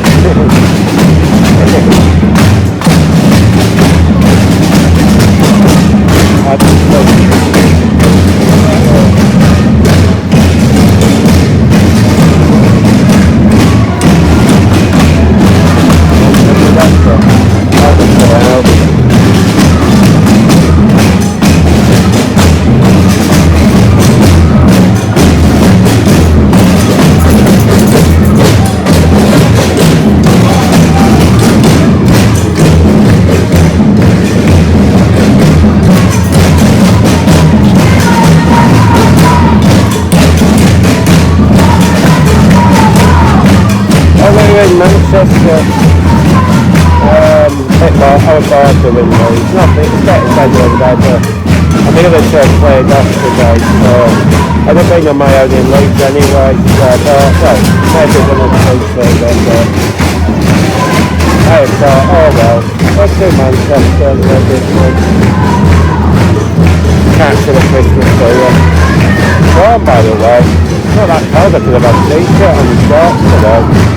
Manchester, I was bored doing these. It's getting better and better. And the other church played off today, so I've been on my own in Leeds anyway, so I thought, well, maybe one of the things played on there. I thought, oh well, let's do Manchester and then this one. Catch for the Christmas tree. Warm, by the way. Not that cold, I could have had a t-shirt on the shorts today.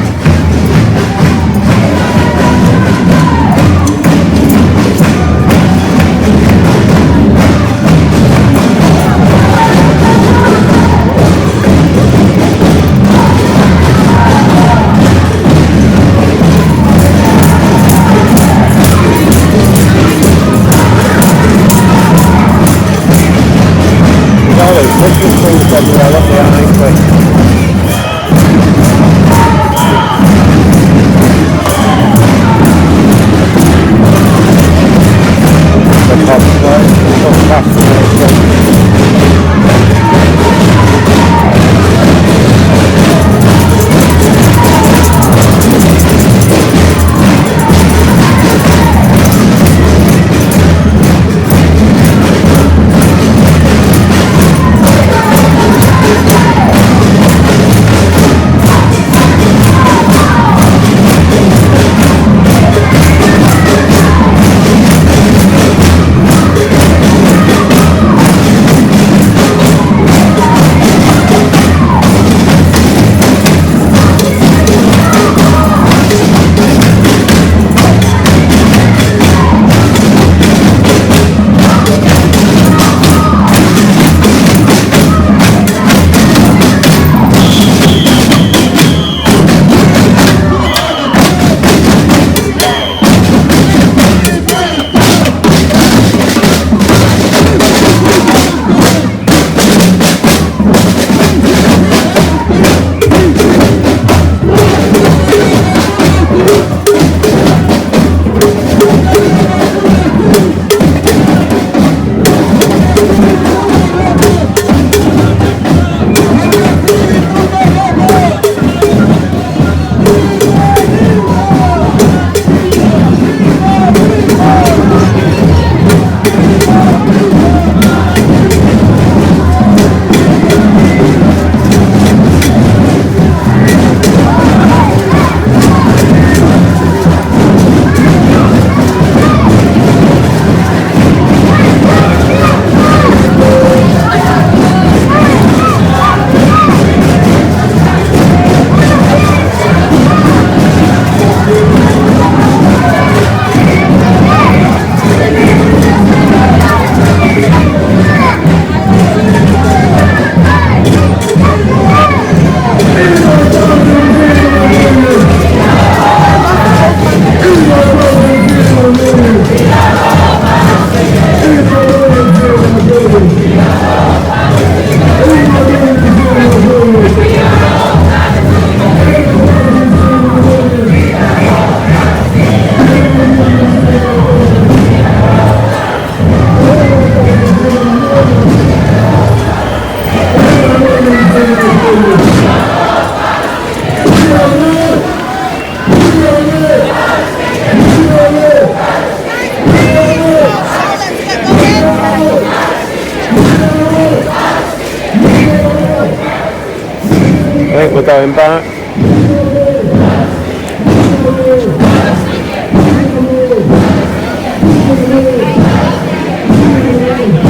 going back. Where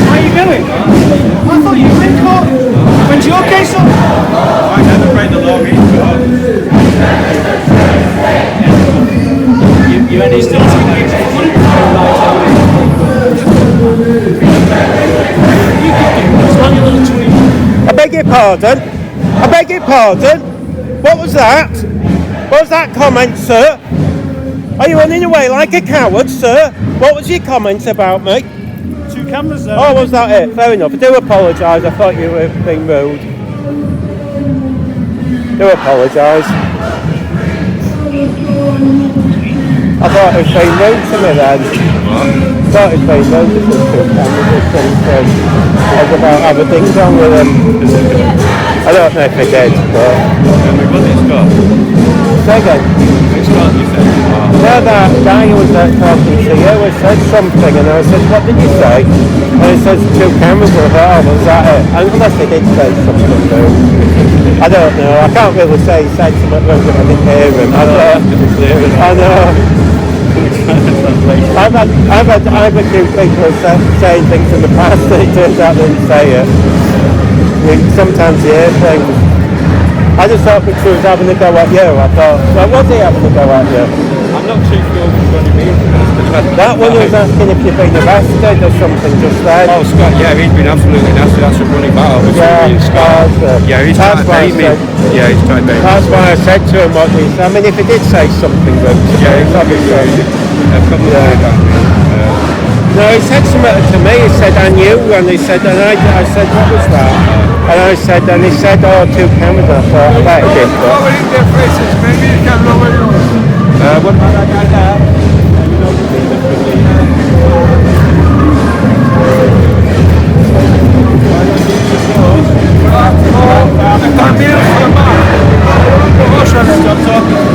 are you going? I thought you were in court. When's your case up? I never break the law in God. You only still I beg your pardon? I beg your pardon? What was that? What was that comment, sir? Are you running away like a coward, sir? What was your comment about me? 2 cameras there. Oh, was that it? Fair enough. I do apologise. I thought you were being rude. Do apologise. I thought it was being rude to me then. I thought it was being rude to the 2 cameras. I was about to have a ding dong with them. I don't know if I did, but... Say again. No, that guy who was talking to you said something, and I said, what did you say? And he says 2 cameras, and I thought, oh, was that it? Unless he did say something rude. I don't know, I can't really say he said something rude if I didn't hear him. I know. I've accused people of saying things in the past, and it turns out they didn't say it. I mean, sometimes you hear things. I just thought Victor was having a go at you. I thought, well, was he having a go at you? I'm not too sure which one you mean. That one was asking if you've been arrested or something just then. Oh, Scott, yeah, he's been absolutely nasty. That's a running battle between Scott. Yeah, he's tried to bait me. Yeah, he's tried to bait me. That's why I said to him what he said. I mean, if he did say something rude to me, it's obviously... No, he said something to me. He said, I knew, and he said, and I said, what was that? And I said, and he said, oh, 2 cameras. I thought, I bet he did. Lowering their faces, maybe you can lower yours. What about that guy there? I'm here for the man. Promotion, stop talking.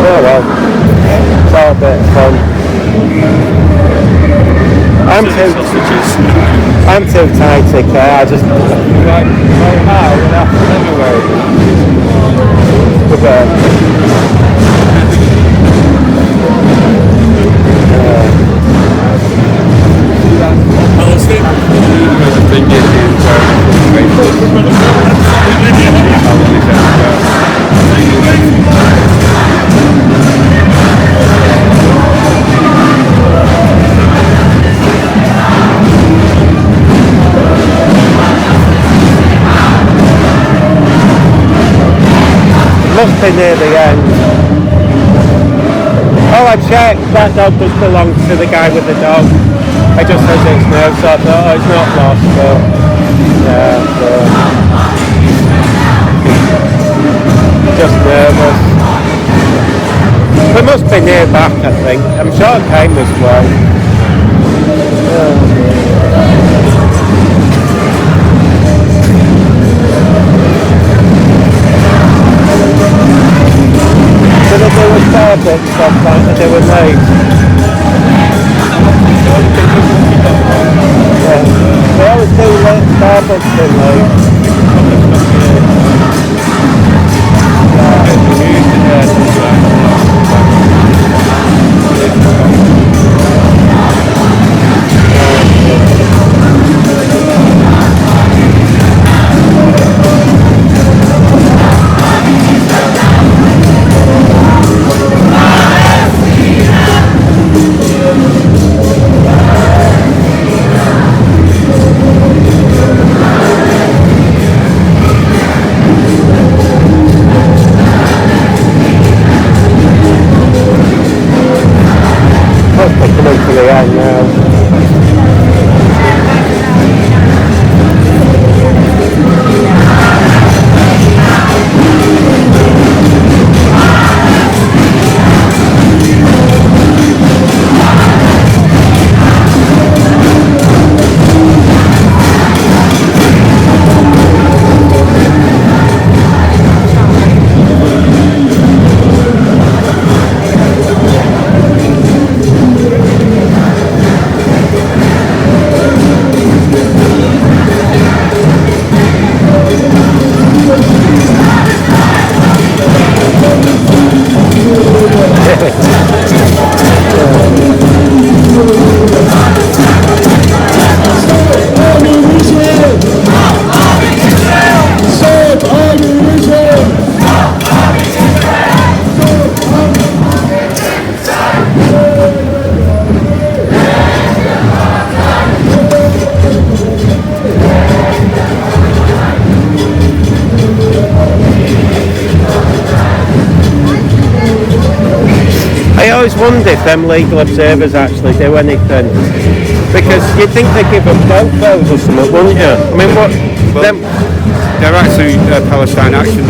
Oh well, it's all a bit of fun. I'm too tight to care. I just like how and after everywhere. Must be near the end. Oh, I checked. That dog does belong to the guy with the dog. I just said it's no, so I thought, oh, it's not lost, but yeah, so just nervous. We must be near back, I think. I'm sure it came this way. So they do a Starbucks sometimes and they were late. Yeah. They always do late Starbucks in late. always wondered if them legal observers actually do anything. Because you'd think they'd give them GoPros or something, wouldn't you? I mean, what... They're actually Palestine Action.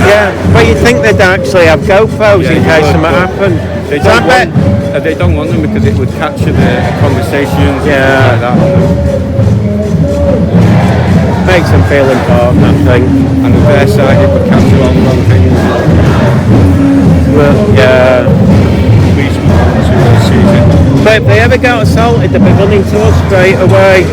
Yeah, but you'd think they'd actually have GoPros in case something happened. They don't want them because it would capture the conversations and stuff like that. Makes them feel important, I think. And on their side, it would capture all the wrong things. Well, yeah. Police would want to seize it. But if they ever got assaulted, they'd be running to us straight away.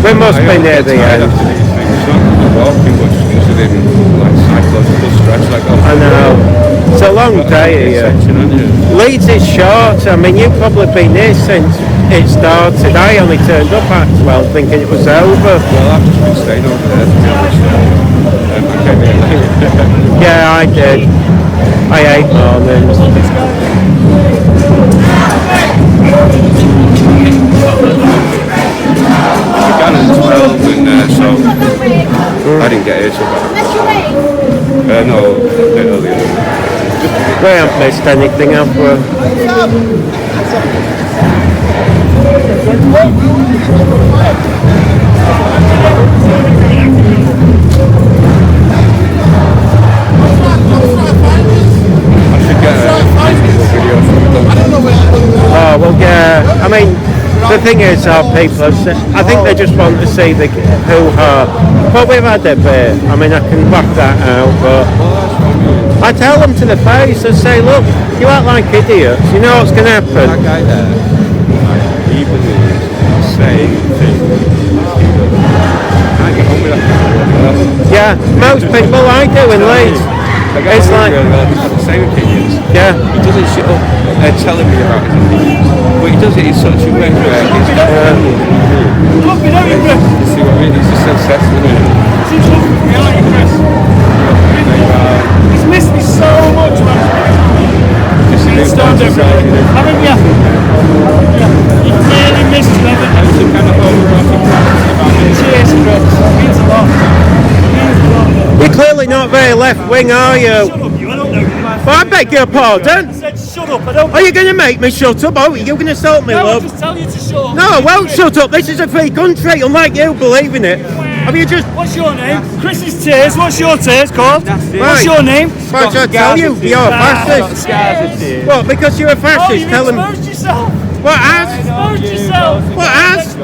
We must be near the end. It's not walking much considering like psychological stress like that. I know. It's a long day here. Leeds is short. I mean, you've probably been here since it started. I only turned up at 12 thinking it was over. Well, I've just been staying over there to be honest. I came in late. Yeah, I did. I ate mornings. Began at 12 and so I didn't get here till about no, a bit earlier. We haven't missed anything, have we? I should get a video from them. Oh, well, yeah. I mean, the thing is, our people, I think they just want to see the hoo-ha. But we've had a bit. I mean, I can back that out, but I tell them to the face, I say, look, you act like idiots, you know what's going to happen. That guy there, he believes the same thing. I get on with that. Yeah, most people I do in Leeds. It's like, he's got the same opinions. yeah. He doesn't shut up telling me about his opinions. But he does it in such a way where he's Look, we know you, Chris. you see what I mean? He's just obsessed with it. Seems to be reality, Chris. He's missed me so much, man. He's started everything. Haven't you? Yeah. You've really missed me, haven't you? Some kind of overarching fantasy about it. Cheers, Chris. It means a lot. It means a lot. You're clearly not very left wing, are you? Shut up, you. I don't know you, man. Well, I beg your pardon. I said shut up. I don't. Are you going to make me shut up? Oh, you're going to insult me, No, I'll love? just tell you to shut up. No, I won't shut up. This is a free country, unlike you believing it. Have you just... What's your name? Chris's Tears. What's your tears called? What's Right. your name? Why should I tell you? You're a fascist. What, because you're a Oh, fascist? you Tell them... exposed yourself. What, as? Exposed yourself. What, as?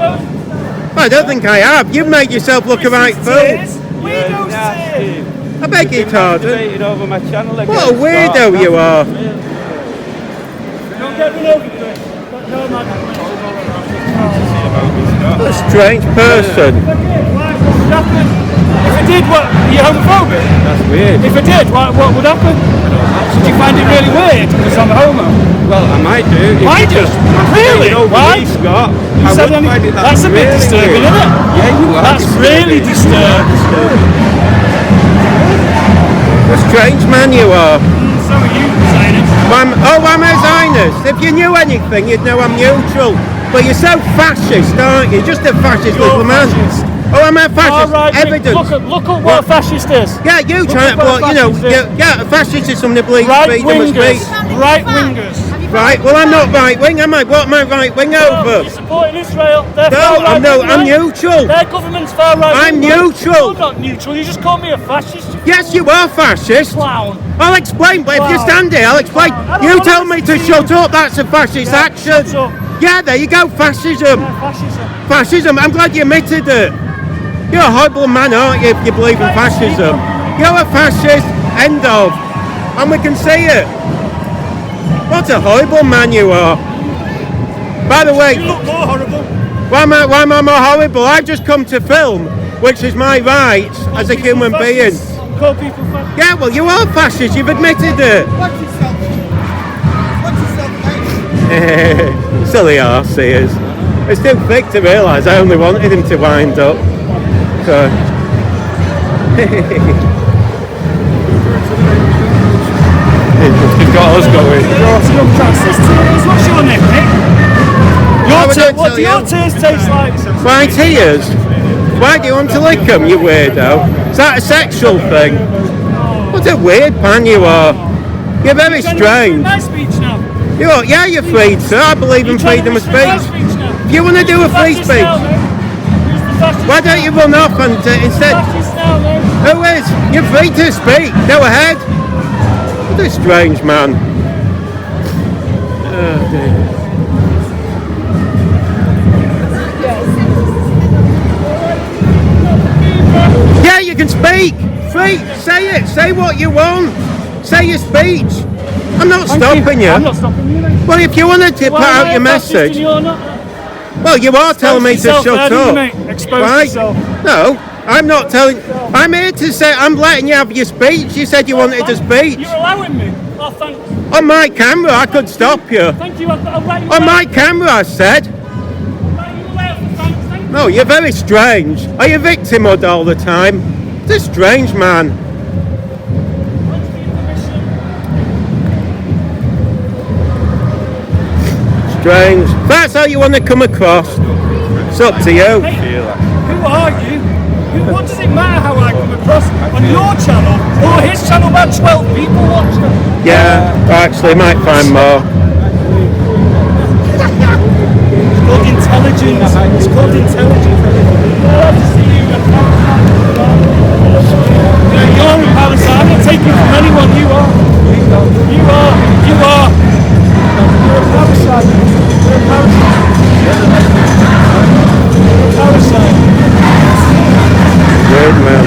I don't think I have. You've made yourself look a right fool. Tears. Weirdo tears. I beg your pardon. over my channel again. What a weirdo you are. Don't get me over, Chris. No, man. What a strange person. If I did, what? Are you homophobic? That's weird. If I did, what would happen? Would you find it really weird because I'm a homo? Well, I might do. If Might you you? just Really? over Why? me, Scott. You I said would any- find it that's a bit really disturbing, weird. isn't it? Yeah, you are. That's really disturbing. A strange man you are. So are you, Zionist. I'm a Zionist. If you knew anything, you'd know I'm neutral. But you're so fascist, aren't you? Just a fascist You're little man. fascist. Oh, I'm a All fascist. right, Evidence. look at what a fascist is. Yeah, you Look try at to, what well, a you know, fascist is. yeah, a fascist is somebody who believes Right freedom of wingers. speech. Right wingers. Right, well, I'm not right wing, am I? What am I right wing over? You're supporting Israel. They're No, far right, I'm neutral. Their government's far right. I'm neutral. You're not neutral. You just called me a fascist. You Yes, you are fascist. clown. I'll explain, but if you Wow. stand here, I'll explain. Wow. I don't You wanna tell me to listen to shut you. up, that's a fascist Yeah, action. shut up. Yeah, there you go, fascism. Fascism. Fascism, I'm glad you admitted it. You're a horrible man, aren't you, if you believe in fascism? You're a fascist, end of. And we can see it. What a horrible man you are. By the way, You look more horrible. why am I more horrible? I've just come to film, which is my right as a human being. Call people fascists. Yeah, well, you are fascist, you've admitted it. Watch yourself. Watch yourself, mate. Silly arse he is. It's too thick to realise I only wanted him to wind up. So, You've got us going. What's your name, Nick? What do your tears taste like? My tears? Why do you want to lick them, you weirdo? Is that a sexual thing? What a weird pan you are. You're very strange. My speech now. Yeah, you're free, sir. I believe in freedom of speech. If you want to do a free speech, why don't you run off and instead... Who is? You're free to speak. Go ahead. What a strange man. Oh, dear. Yeah, you can speak. Free. Say it. Say what you want. Say your speech. I'm not stopping you. I'm not stopping you then. Well, if you wanted to put out your message... Well, you are telling me to shut up. Expose yourself. No, I'm not telling... I'm here to say... I'm letting you have your speech. You said you wanted to speak. You're allowing me. Oh, thanks. On my camera, I could stop you. Thank you. I'll let you On my camera, I said. No, you're very strange. Are you victimhood all the time? It's a strange man. Strange. That's how you want to come across. It's up to you. Hey, who are you? What does it matter how I come across on your channel or his channel? About 12 people watch them. Yeah, actually, might find more. It's called intelligence. It's called intelligence. You're in Palestine. I'm not taking from anyone. You are. You're a parasite. You're a parasite. You're a parasite. Weird man.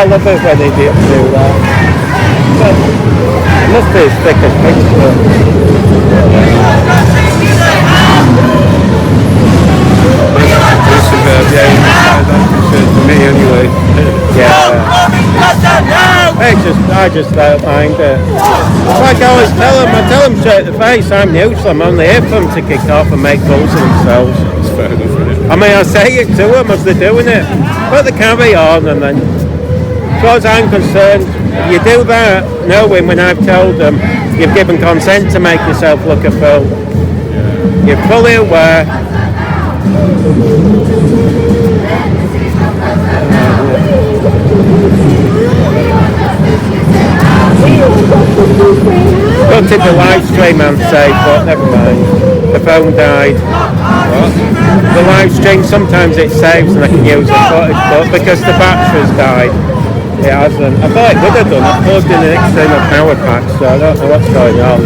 I love it when they do that. But it must be as thick as picture. For me anyway. Yeah. I just don't mind it. Like I always tell them straight to the face, I'm neutral, I'm only here for them to kick off and make fools of themselves. It's fair enough, isn't it? I mean, I say it to them as they're doing it, but they carry on, and then, as far as I'm concerned, you do that knowing when I've told them you've given consent to make yourself look a fool. You're fully aware. Got in the live stream and saved, but never mind. The phone died. What? The live stream, sometimes it saves and I can use the footage, but because the battery's died, it hasn't. I thought it would have done. I plugged in an external power pack, so I don't know what's going on.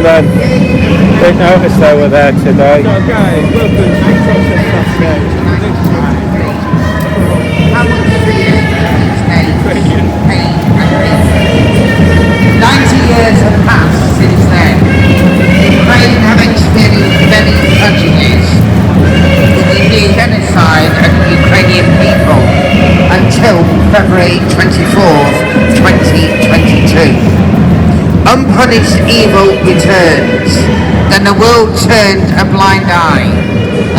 Then didn't notice they were there today. 90 years have passed since then. Ukraine have experienced many tragedies with the genocide of the Ukrainian people until February 24th, 2022. Unpunished evil returns, then the world turned a blind eye,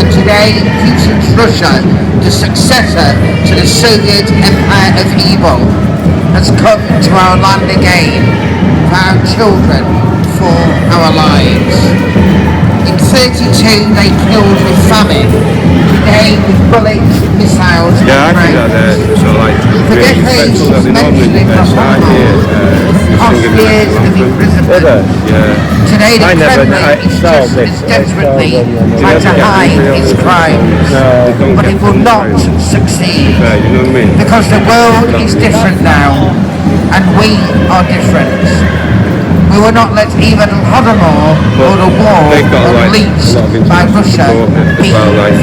and today Putin's Russia, the successor to the Soviet empire of evil, has come to our land again, for our children, for our lives. In 32 they killed with famine, today with bullets, missiles and drones. For decades mentioned in the past years of imprisonment. Today the Kremlin is just as desperately trying to hide its crimes, but it will not succeed, because the world is different now, and we are different. We will not let even Holodomor or the war unleashed by Russia be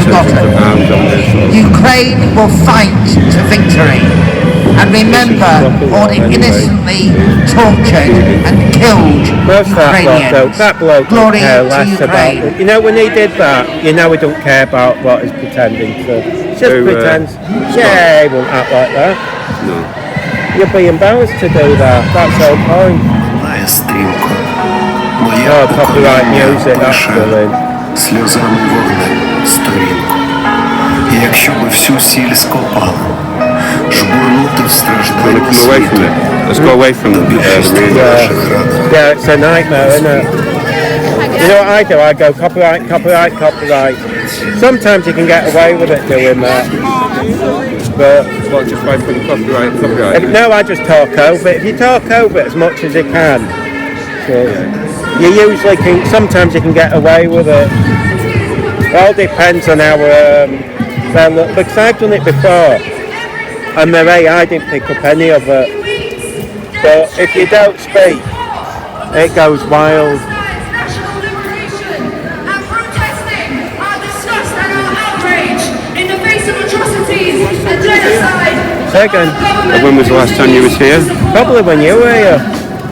forgotten. Ukraine will fight to victory. And remember all the innocently tortured and killed Ukrainians. That bloke Glory care to less Ukraine. about it. You know, when he did that, you know he don't care about what he's pretending to. He just pretends. Yeah, he won't act like that. No. You'll be embarrassed to do that. That's the whole point. Oh, copyright music, that's brilliant. Сльозами вогнем сторінку. І якщо би всю сільську палу жбурнути в стражданні світу, Let's go away from the Yeah, it's a nightmare, isn't it? You know what I do? I go copyright, copyright, copyright. Sometimes you can get away with it doing that. But what, just wait for the copyright? No, I just talk over it. If you talk over it as much as you can, so you usually can. Sometimes you can get away with it. It all depends on how they look. Because I've done it before, and my AI didn't pick up any of it. But if you don't speak, it goes wild. Second. When was the last time you was here? Probably when you were here.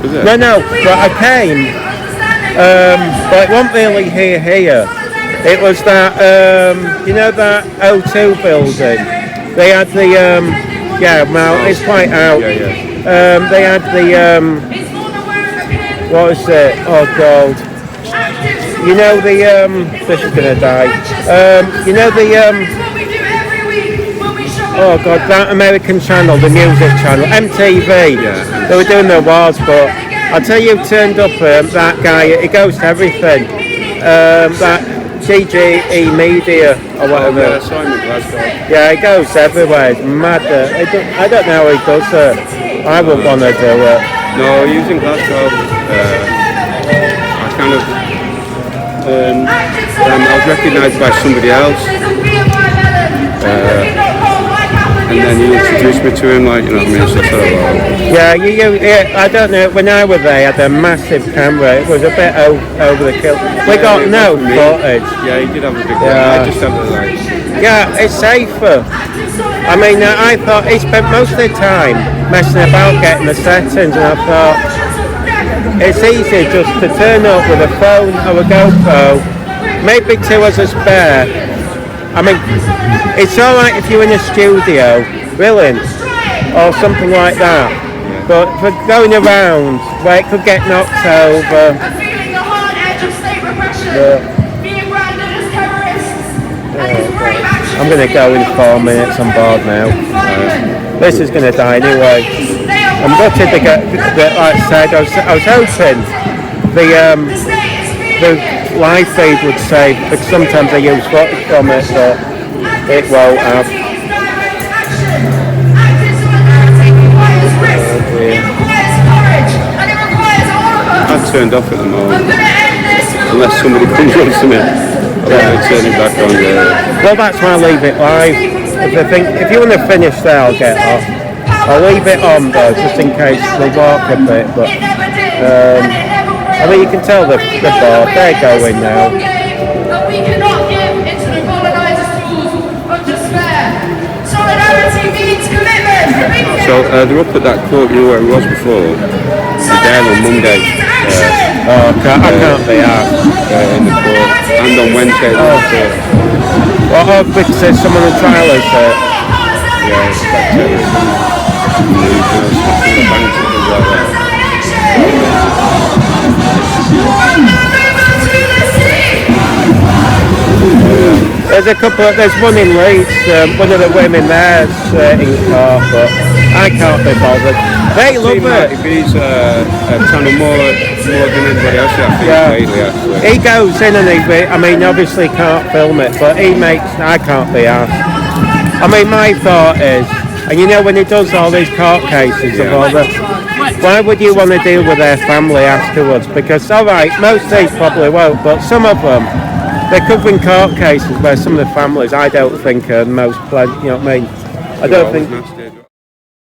Was it? No, but I came. But it wasn't really here. It was that, you know that O2 building? They had the, it's quite out. They had the, what is it? Oh God. You know the, this is gonna die. You know the, oh God, that American channel, the music channel, MTV. Yeah. They were doing their awards, but I'll tell you who turned up, that guy, he goes to everything. That GGE Media or whatever. Oh, yeah, Glasgow. Yeah, he goes everywhere. It's mad. I don't know how he does it. I wouldn't want to do it. No, he was in Glasgow. I kind of I was recognised by somebody else. And then you introduced me to him, like, you know what I mean? So sort of, Yeah, I don't know. When I was there, I had a massive camera. It was a bit over the kill. We got no footage. Yeah, he did have a big one. Yeah. I just have it like. Yeah, it's safer. I mean, I thought he spent most of the time messing about getting the settings, and I thought it's easy just to turn up with a phone or a GoPro, maybe two as a spare. I mean, it's all right if you're in a studio, brilliant, or something like that. But for going around where it could get knocked over, I'm going to go in 4 minutes. I'm bored now. This is going to die anyway. I'm gutted to get, like I said, I was hoping the live feed would save, because sometimes I use footage from it, but it won't have. I'm turned off at the moment. Unless somebody comes on to me, I'm going to turn it back on. Well, that's why I leave it live. If you want to finish there, I'll get off. I'll leave it on though, just in case they walk a bit. But I mean, you can tell they're bored. They're going now. So they're up at that court, you know where it was before. They're there on Monday. I can't be out. In the court. And on Wednesday. Well, because there's someone on trial, is there? Yeah, it's like There's one in Leeds, one of the women there's in court, but I can't be bothered. They love it. If he's kind of more than anybody else, I think, lately, actually. He goes in and I mean, obviously can't film it, but I can't be asked. I mean, my thought is, and you know when he does all these court cases of all the, why would you want to deal with their family afterwards? Because, alright, most of these probably won't, but some of them, they're covering court cases where some of the families I don't think are most pleasant, you know what I mean? I don't think...